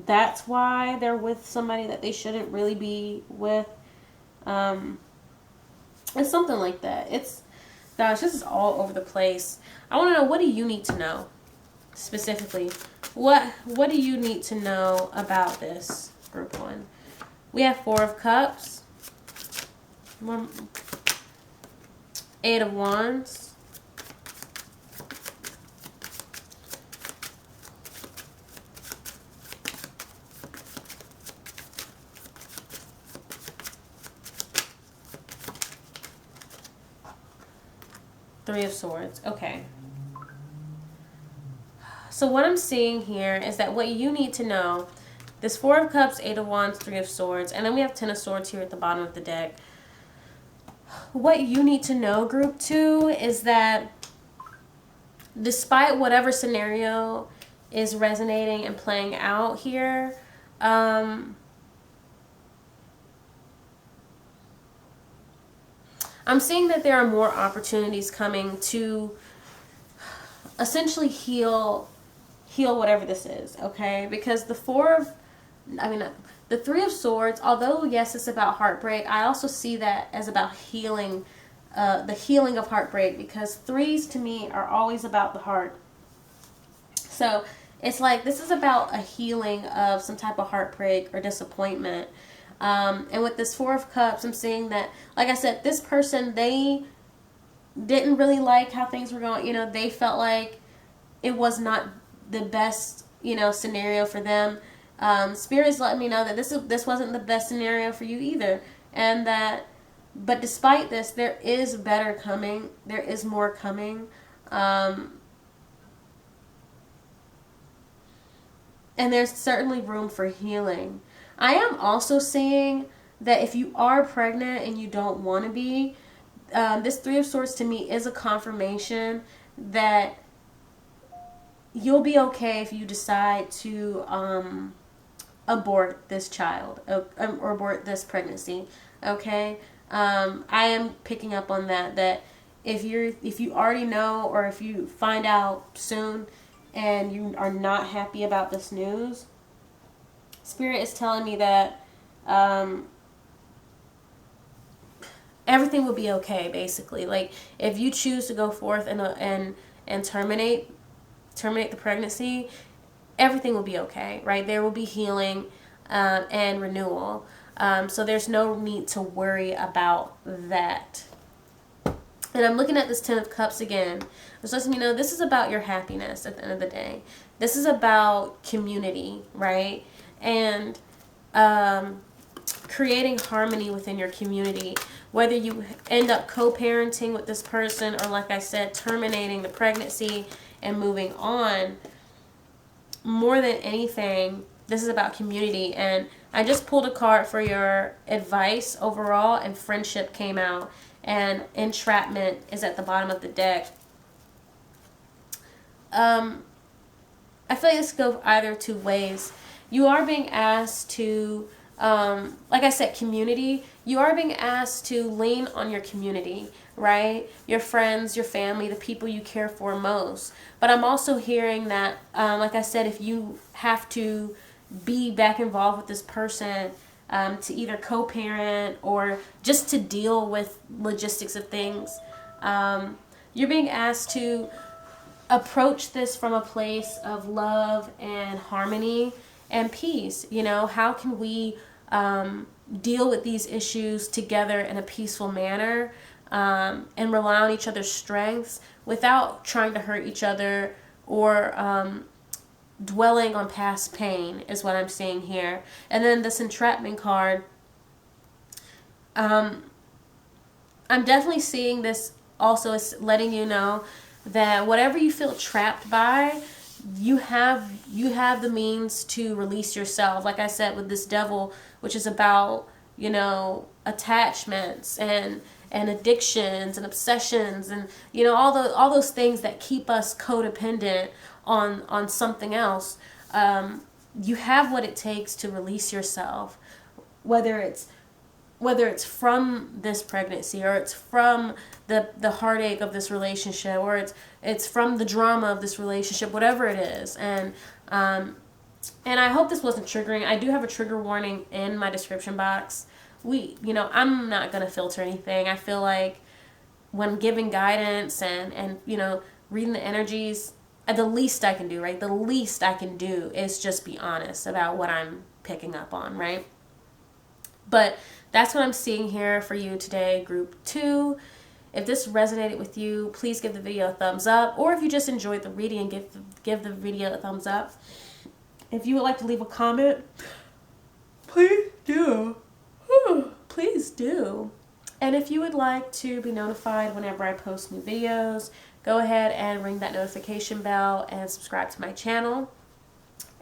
A: that's why they're with somebody that they shouldn't really be with. It's something like that. Gosh, this is all over the place. I want to know, what do you need to know specifically? What do you need to know about this group one? We have Four of Cups, Eight of Wands, Three of Swords. Okay. So what I'm seeing here is that what you need to know, this Four of Cups, Eight of Wands, Three of Swords, and then we have Ten of Swords here at the bottom of the deck. What you need to know, group two, is that despite whatever scenario is resonating and playing out here, I'm seeing that there are more opportunities coming to essentially heal whatever this is, okay? Because the Three of Swords, although yes, it's about heartbreak, I also see that as about healing, the healing of heartbreak, because threes to me are always about the heart. So it's like this is about a healing of some type of heartbreak or disappointment. And with this Four of Cups, I'm seeing that, like I said, this person, they didn't really like how things were going. You know, they felt like it was not the best, you know, scenario for them. Spirit's letting me know that this wasn't the best scenario for you either, and that, but despite this, there is better coming. There is more coming. And there's certainly room for healing. I am also seeing that if you are pregnant and you don't want to be, this Three of Swords to me is a confirmation that you'll be okay if you decide to abort this child, or abort this pregnancy. Okay, I am picking up on that if you already know, or if you find out soon and you are not happy about this news, Spirit is telling me that everything will be okay. Basically, like if you choose to go forth and terminate the pregnancy, everything will be okay, right? There will be healing and renewal. So there's no need to worry about that. And I'm looking at this Ten of Cups again. It's letting me know this is about your happiness at the end of the day. This is about community, right? And creating harmony within your community. Whether you end up co-parenting with this person, or like I said, terminating the pregnancy and moving on, more than anything, this is about community. And I just pulled a card for your advice overall, and friendship came out, and entrapment is at the bottom of the deck. I feel like this goes either two ways. You are being asked to, like I said, community. You are being asked to lean on your community, right? Your friends, your family, the people you care for most. But I'm also hearing that, like I said, if you have to be back involved with this person, to either co-parent or just to deal with logistics of things, you're being asked to approach this from a place of love and harmony and peace. You know, how can we deal with these issues together in a peaceful manner, and rely on each other's strengths without trying to hurt each other, or dwelling on past pain, is what I'm seeing here. And then this entrapment card, I'm definitely seeing this also as letting you know that whatever you feel trapped by, you have the means to release yourself. Like I said, with this Devil, which is about, you know, attachments and addictions and obsessions, and, you know, all those things that keep us codependent on something else. You have what it takes to release yourself, whether it's from this pregnancy, or it's from the heartache of this relationship, or it's from the drama of this relationship, whatever it is. And I hope this wasn't triggering. I do have a trigger warning in my description box. I'm not going to filter anything. I feel like when giving guidance and reading the energies, the least I can do, right? The least I can do is just be honest about what I'm picking up on, right? But that's what I'm seeing here for you today, group 2. If this resonated with you, please give the video a thumbs up. Or if you just enjoyed the reading, give the video a thumbs up. If you would like to leave a comment, please do. Please do. And if you would like to be notified whenever I post new videos, go ahead and ring that notification bell and subscribe to my channel.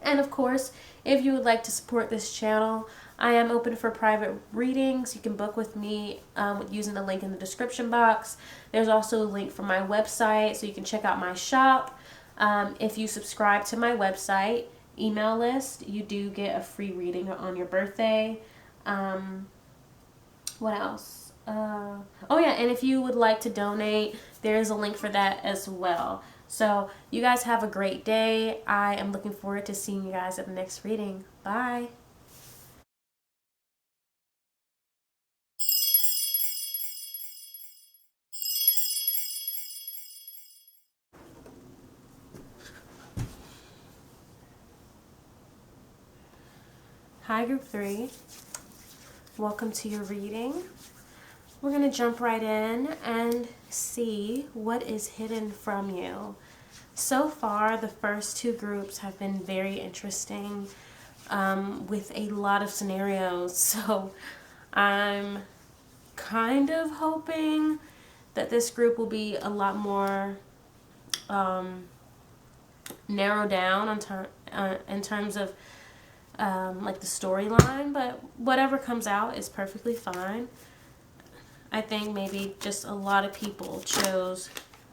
A: And of course, if you would like to support this channel, I am open for private readings. You can book with me using the link in the description box. There's also a link for my website, so you can check out my shop. If you subscribe to my website email list, you do get a free reading on your birthday. What else? Oh yeah, and if you would like to donate, there is a link for that as well. So you guys have a great day. I am looking forward to seeing you guys at the next reading. Bye. Hi, Group 3. Welcome to your reading. We're going to jump right in and see what is hidden from you. So far, the first two groups have been very interesting with a lot of scenarios. So I'm kind of hoping that this group will be a lot more narrowed down in terms of like the storyline, but whatever comes out is perfectly fine. I think maybe just a lot of people chose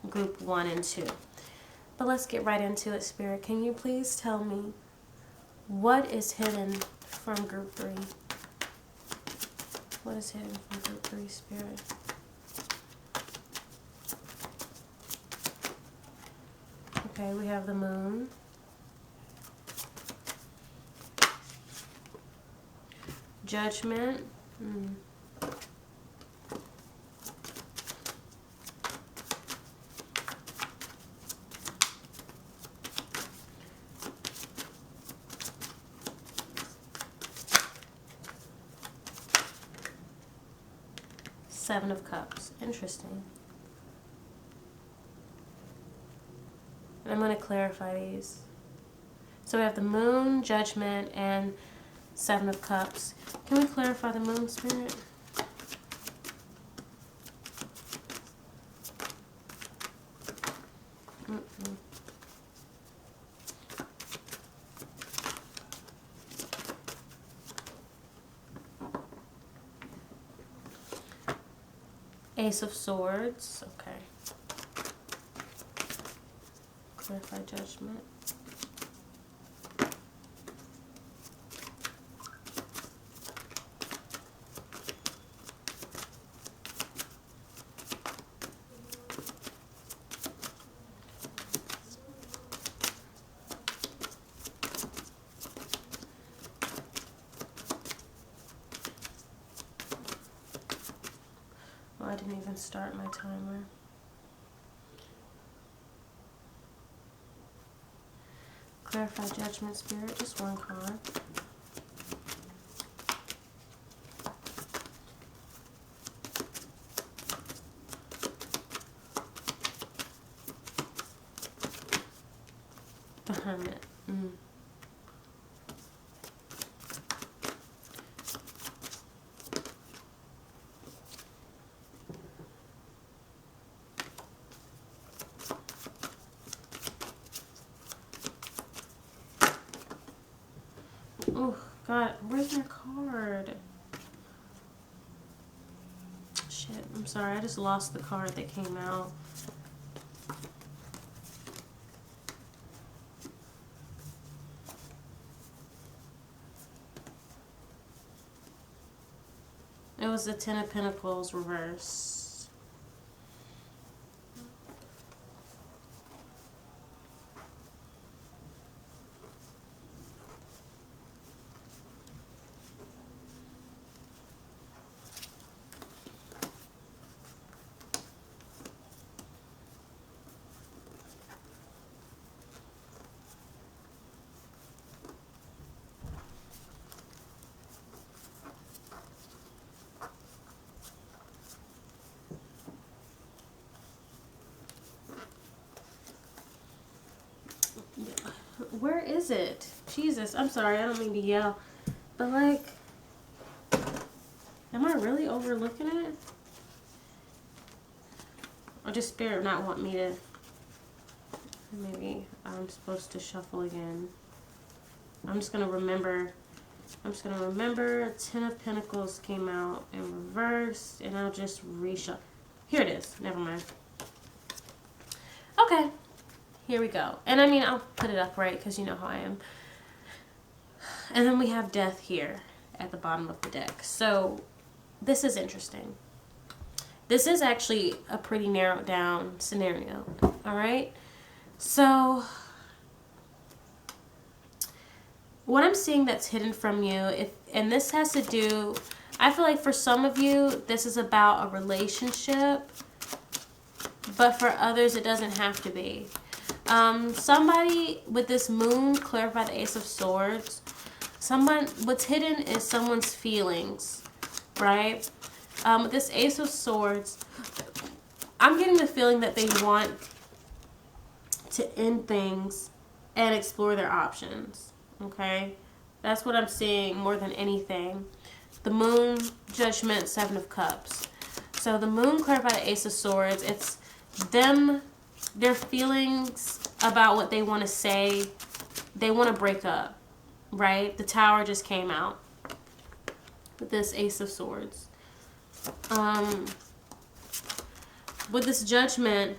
A: group 1 and 2. But let's get right into it, Spirit. Can you please tell me what is hidden from group 3? What is hidden from group 3, Spirit? Okay, we have the moon. Judgment. Seven of Cups. Interesting. And I'm going to clarify these. So we have the moon, judgment, and Seven of Cups. Can we clarify the moon, Spirit? Ace of Swords. Okay. Clarify judgment. I didn't even start my timer. Clarify judgment, Spirit. Just one card. The Hermit. Oh, God. Where's my card? Shit. I'm sorry. I just lost the card that came out. It was the Ten of Pentacles reverse. Where is it? Jesus, I'm sorry, I don't mean to yell. But like, am I really overlooking it? Or just Spirit not want me to? Maybe I'm supposed to shuffle again. I'm just gonna remember. Ten of Pentacles came out in reverse, and I'll just reshuffle. Here it is. Never mind. Okay. Here we go. And I mean, I'll put it up right because you know how I am. And then we have Death here at the bottom of the deck. So this is interesting. This is actually a pretty narrowed down scenario. All right. So what I'm seeing that's hidden from you, and this has to do, I feel like for some of you, this is about a relationship, but for others, it doesn't have to be. Somebody with this moon, clarify the Ace of Swords. what's hidden is someone's feelings, right? With this Ace of Swords, I'm getting the feeling that they want to end things and explore their options, okay? That's what I'm seeing more than anything. The Moon, Judgment, Seven of Cups. So the Moon clarified the Ace of Swords. It's them, their feelings about what they want to say. They want to break up, right? The Tower just came out with this Ace of Swords. With this Judgment,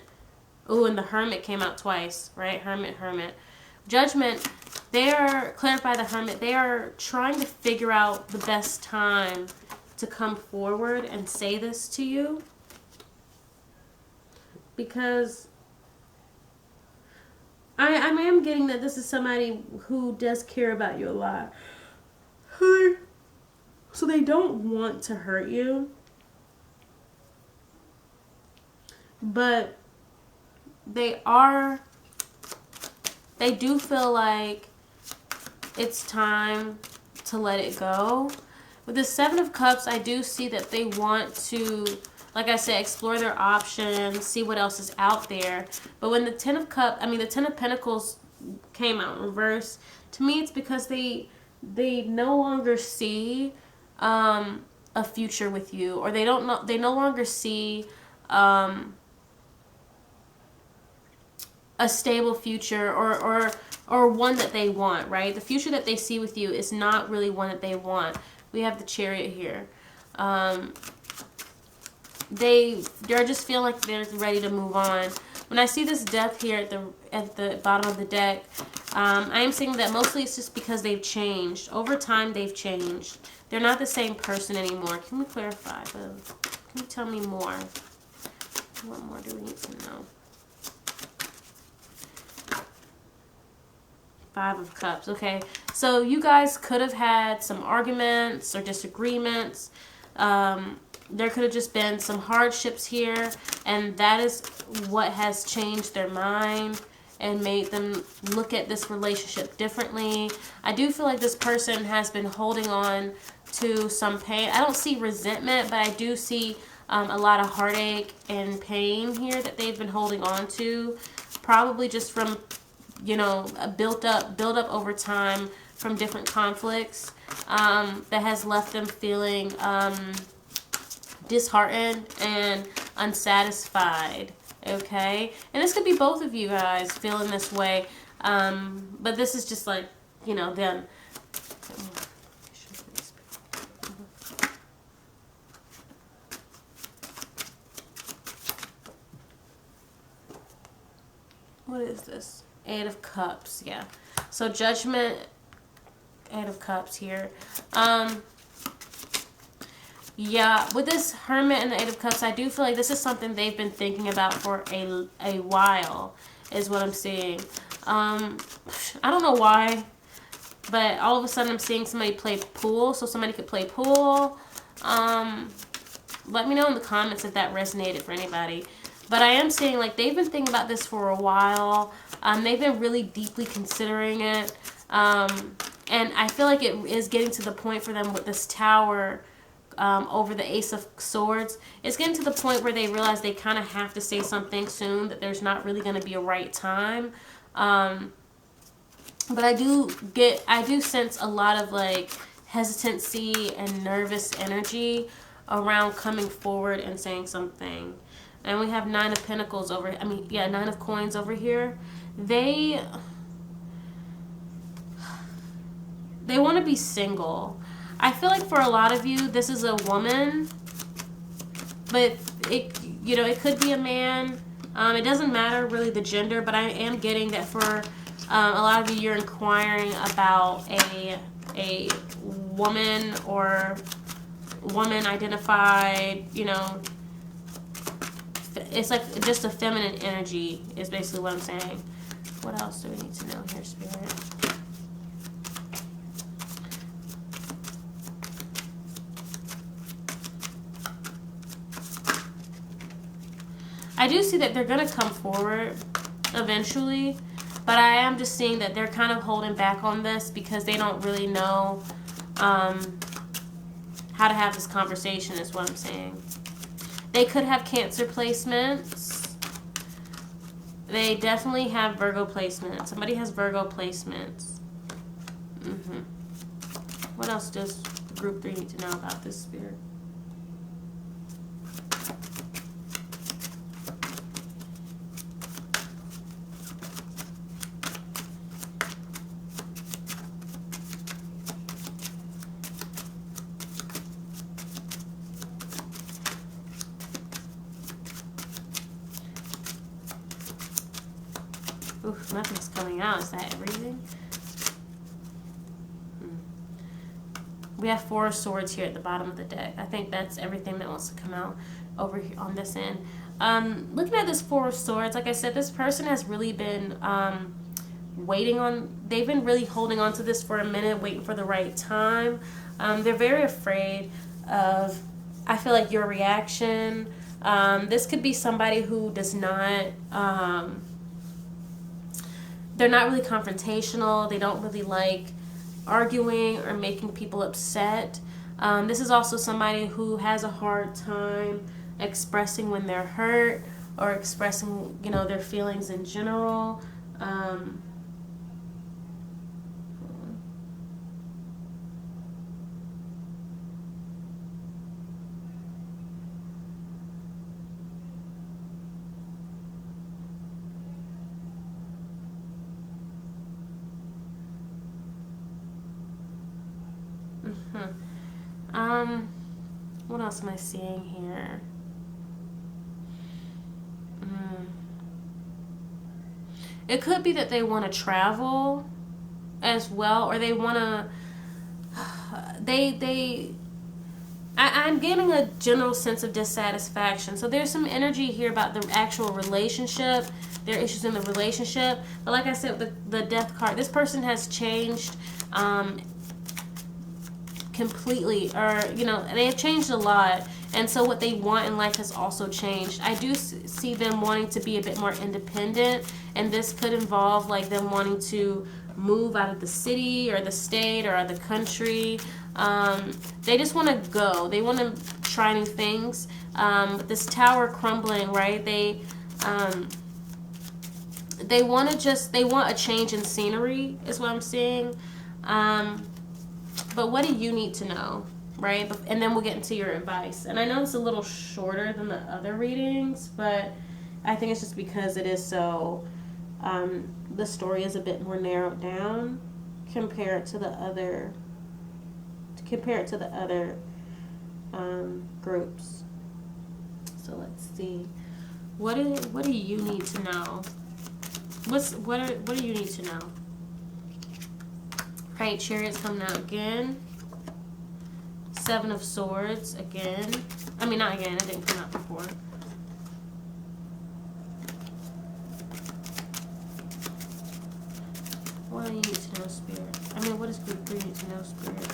A: and the Hermit came out twice, right? Hermit. Judgment, they are, clarify the Hermit, they are trying to figure out the best time to come forward and say this to you. Because I am getting that this is somebody who does care about you a lot. So they don't want to hurt you. But they do feel like it's time to let it go. With the Seven of Cups, I do see that they want to, like I said, explore their options, see what else is out there. But when the Ten of Pentacles came out in reverse, to me it's because they no longer see a future with you, or they no longer see a stable future or one that they want, right? The future that they see with you is not really one that they want. We have the Chariot here. They're just feeling like they're ready to move on. When I see this Death here at the bottom of the deck, I am saying that mostly it's just because they've changed. Over time, they've changed. They're not the same person anymore. Can we clarify? Can you tell me more? What more do we need to know? Five of Cups. Okay, so you guys could have had some arguments or disagreements. There could have just been some hardships here, and that is what has changed their mind and made them look at this relationship differently. I do feel like this person has been holding on to some pain. I don't see resentment, but I do see a lot of heartache and pain here that they've been holding on to, probably just from, you know, built up over time from different conflicts, that has left them feeling disheartened and unsatisfied. Okay, and this could be both of you guys feeling this way, but this is just like, you know, them. What is this? Eight of Cups. Yeah, so Judgment, Eight of Cups here. Yeah, with this Hermit and the Eight of Cups, I do feel like this is something they've been thinking about for a while, is what I'm seeing. I don't know why, but all of a sudden I'm seeing somebody play pool, so somebody could play pool. Let me know in the comments if that resonated for anybody. But I am seeing like they've been thinking about this for a while. They've been really deeply considering it. And I feel like it is getting to the point for them with this Tower, over the Ace of Swords. It's getting to the point where they realize they kind of have to say something soon, that there's not really going to be a right time. But I do sense a lot of like hesitancy and nervous energy around coming forward and saying something. And we have Nine of Pentacles Nine of Coins over here. They want to be single. I feel like for a lot of you, this is a woman, but it could be a man. It doesn't matter really the gender, but I am getting that for a lot of you, you're inquiring about a woman or woman identified, you know, it's like just a feminine energy is basically what I'm saying. What else do we need to know here, Spirit? I do see that they're going to come forward eventually. But I am just seeing that they're kind of holding back on this because they don't really know how to have this conversation is what I'm saying. They could have Cancer placements. They definitely have Virgo placements. Somebody has Virgo placements. What else does group 3 need to know about this spirit? Oof, nothing's coming out. Is that everything? We have 4 of Swords here at the bottom of the deck. I think that's everything that wants to come out over here on this end. Looking at this 4 of Swords, like I said, this person has really been waiting on, they've been really holding on to this for a minute, waiting for the right time. They're very afraid of, I feel like, your reaction. This could be somebody who does not, they're not really confrontational. They don't really like arguing or making people upset. This is also somebody who has a hard time expressing when they're hurt or expressing, you know, their feelings in general. What else am I seeing here? It could be that they want to travel as well, or they want to, I'm getting a general sense of dissatisfaction. So there's some energy here about the actual relationship. There are issues in the relationship. But like I said, the Death card, this person has changed completely, or, you know, they have changed a lot. And so what they want in life has also changed. I do see them wanting to be a bit more independent. And this could involve like them wanting to move out of the city or the state or the country. They just want to go. They want to try new things. This tower crumbling, right? They want a change in scenery is what I'm seeing. But what do you need to know, right? And then we'll get into your advice. And I know it's a little shorter than the other readings, but I think it's just because it is so, the story is a bit more narrowed down compared to the other groups. So let's see. What do you need to know? What do you need to know? Right, Chariot's coming out again. 7 of Swords again. I mean, not again. It didn't come out before. What do you need to know, Spirit? I mean, what does group 3 need to know, Spirit?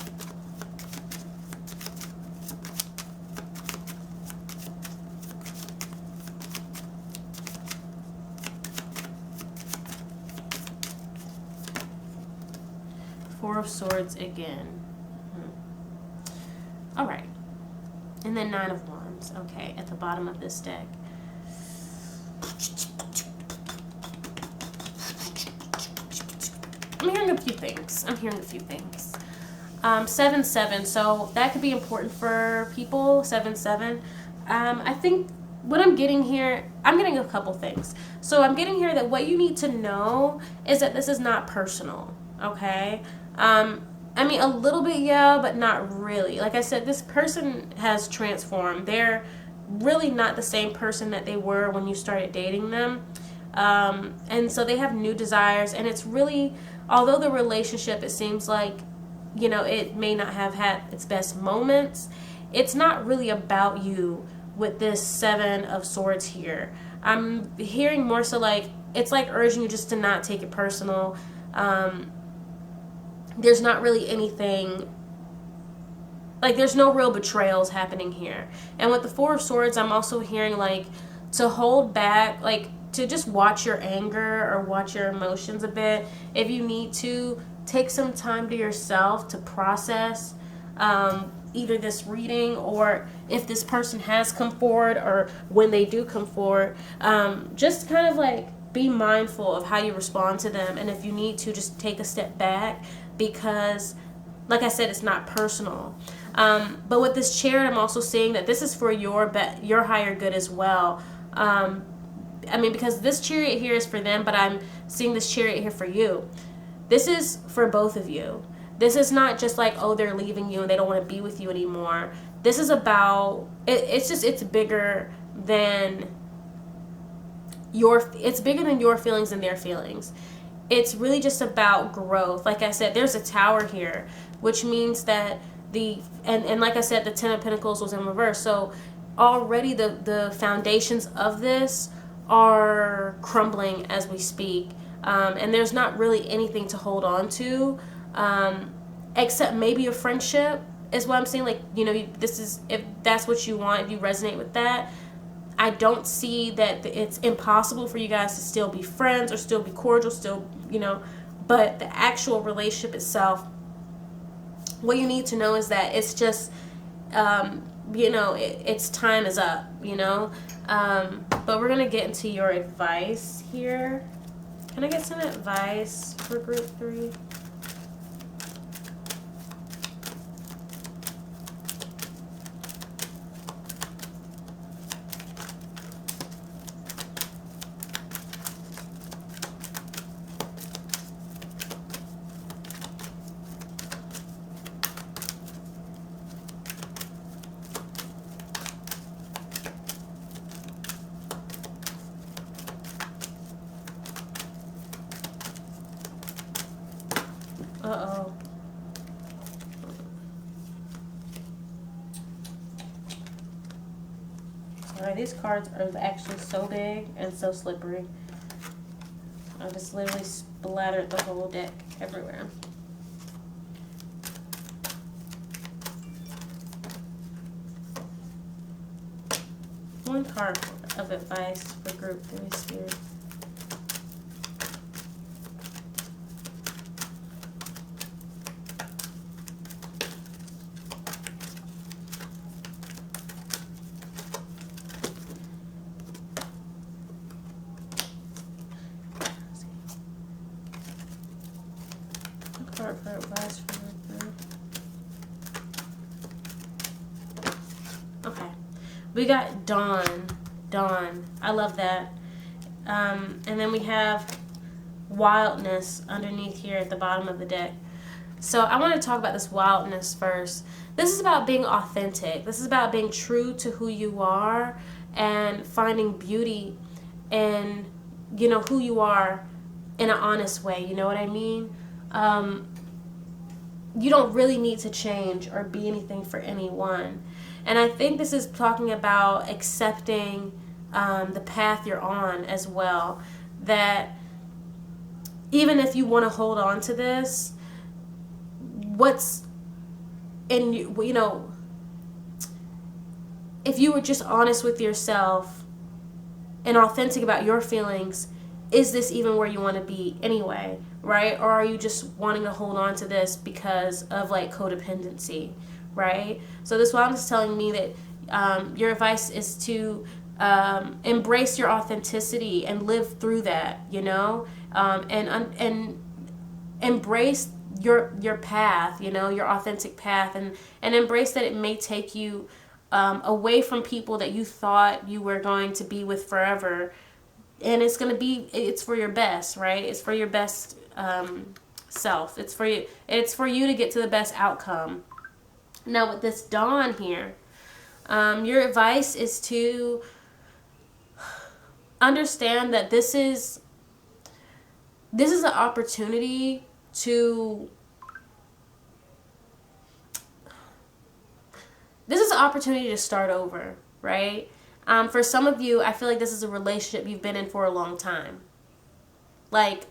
A: Four of Swords again. All right. And then 9 of Wands. Okay, at the bottom of this deck. I'm hearing a few things. 7-7. So that could be important for people. 7-7. I think what I'm getting here, I'm getting a couple things. So I'm getting here that what you need to know is that this is not personal. Okay? I mean, a little bit, yeah, but not really. Like I said, this person has transformed. They're really not the same person that they were when you started dating them. And so they have new desires. And it's really, although the relationship, it seems like, you know, it may not have had its best moments, it's not really about you with this 7 of Swords here. I'm hearing more so like, it's like urging you just to not take it personal. There's not really anything, like there's no real betrayals happening here. And with the 4 of Swords, I'm also hearing like to hold back, like to just watch your anger or watch your emotions a bit. If you need to, take some time to yourself to process either this reading, or if this person has come forward, or when they do come forward, just kind of like be mindful of how you respond to them. And if you need to, just take a step back, because like I said, it's not personal. But with this chariot, I'm also seeing that this is for your higher good as well. I mean, because this chariot here is for them, but I'm seeing this chariot here for you. This is for both of you. This is not just like, oh, they're leaving you and they don't want to be with you anymore. This is about, it's bigger than your feelings and their feelings. It's really just about growth. Like I said, there's a tower here, which means that and like I said, the Ten of Pentacles was in reverse. So already the foundations of this are crumbling as we speak. And there's not really anything to hold on to, except maybe a friendship is what I'm saying. Like, you know, this is, if that's what you want, if you resonate with that, I don't see that it's impossible for you guys to still be friends or still be cordial, still, you know, but the actual relationship itself, what you need to know is that it's just, you know, its time is up, you know. But we're going to get into your advice here. Can I get some advice for group 3? Uh-oh. Alright, these cards are actually so big and so slippery. I just literally splattered the whole deck everywhere. One card of advice for group 3, Spirit. For advice for group 3. Okay. We got Dawn. I love that. And then we have Wildness underneath here at the bottom of the deck. So I want to talk about this wildness first. This is about being authentic. This is about being true to who you are and finding beauty in, you know, who you are in an honest way. You know what I mean? You don't really need to change or be anything for anyone. And I think this is talking about accepting the path you're on as well. That even if you want to hold on to this, what's in you know, if you were just honest with yourself and authentic about your feelings, is this even where you want to be anyway, right? Or are you just wanting to hold on to this because of like codependency, right? So this one is telling me that your advice is to embrace your authenticity and live through that, you know, and embrace your path, you know, your authentic path, and embrace that it may take you away from people that you thought you were going to be with forever. And it's for your best, right? It's for your best self. It's for you to get to the best outcome. Now with this Dawn here, your advice is to understand that this is an opportunity to start over, right? For some of you, I feel like this is a relationship you've been in for a long time. Like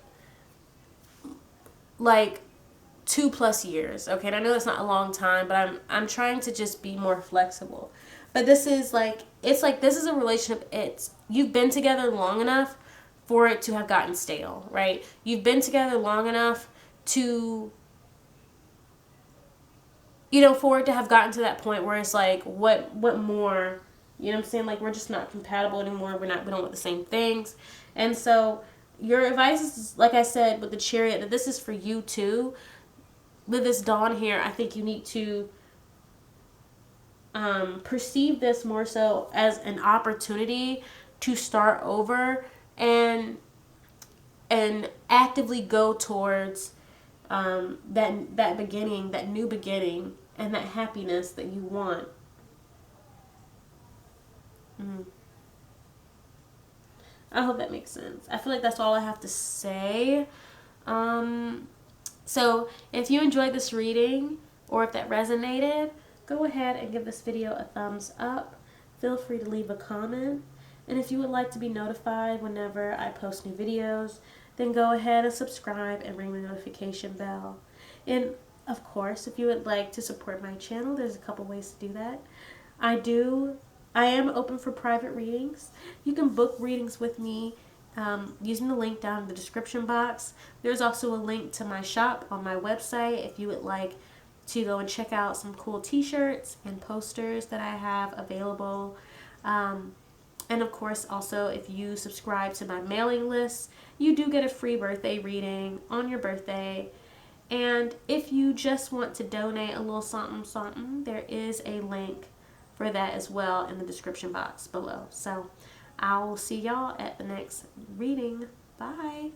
A: 2+ years, okay? And I know that's not a long time, but I'm trying to just be more flexible. But this is this is a relationship, you've been together long enough for it to have gotten stale, right? You've been together long enough to, for it to have gotten to that point where it's like, what more? You know what I'm saying? Like, we're just not compatible anymore. We don't want the same things. And so your advice is, like I said, with the Chariot, that this is for you too. With this Dawn here, I think you need to perceive this more so as an opportunity to start over and actively go towards that beginning, that new beginning, and that happiness that you want. I hope that makes sense. I feel like that's all I have to say. So if you enjoyed this reading, or if that resonated, go ahead and give this video a thumbs up. Feel free to leave a comment. And if you would like to be notified whenever I post new videos, then go ahead and subscribe and ring the notification bell. And of course, if you would like to support my channel, there's a couple ways to do that. I am open for private readings. You can book readings with me using the link down in the description box. There's also a link to my shop on my website if you would like to go and check out some cool t-shirts and posters that I have available. And of course, also, if you subscribe to my mailing list, you do get a free birthday reading on your birthday. And if you just want to donate a little something, something, there is a link for that as well in the description box below. So I'll see y'all at the next reading. Bye.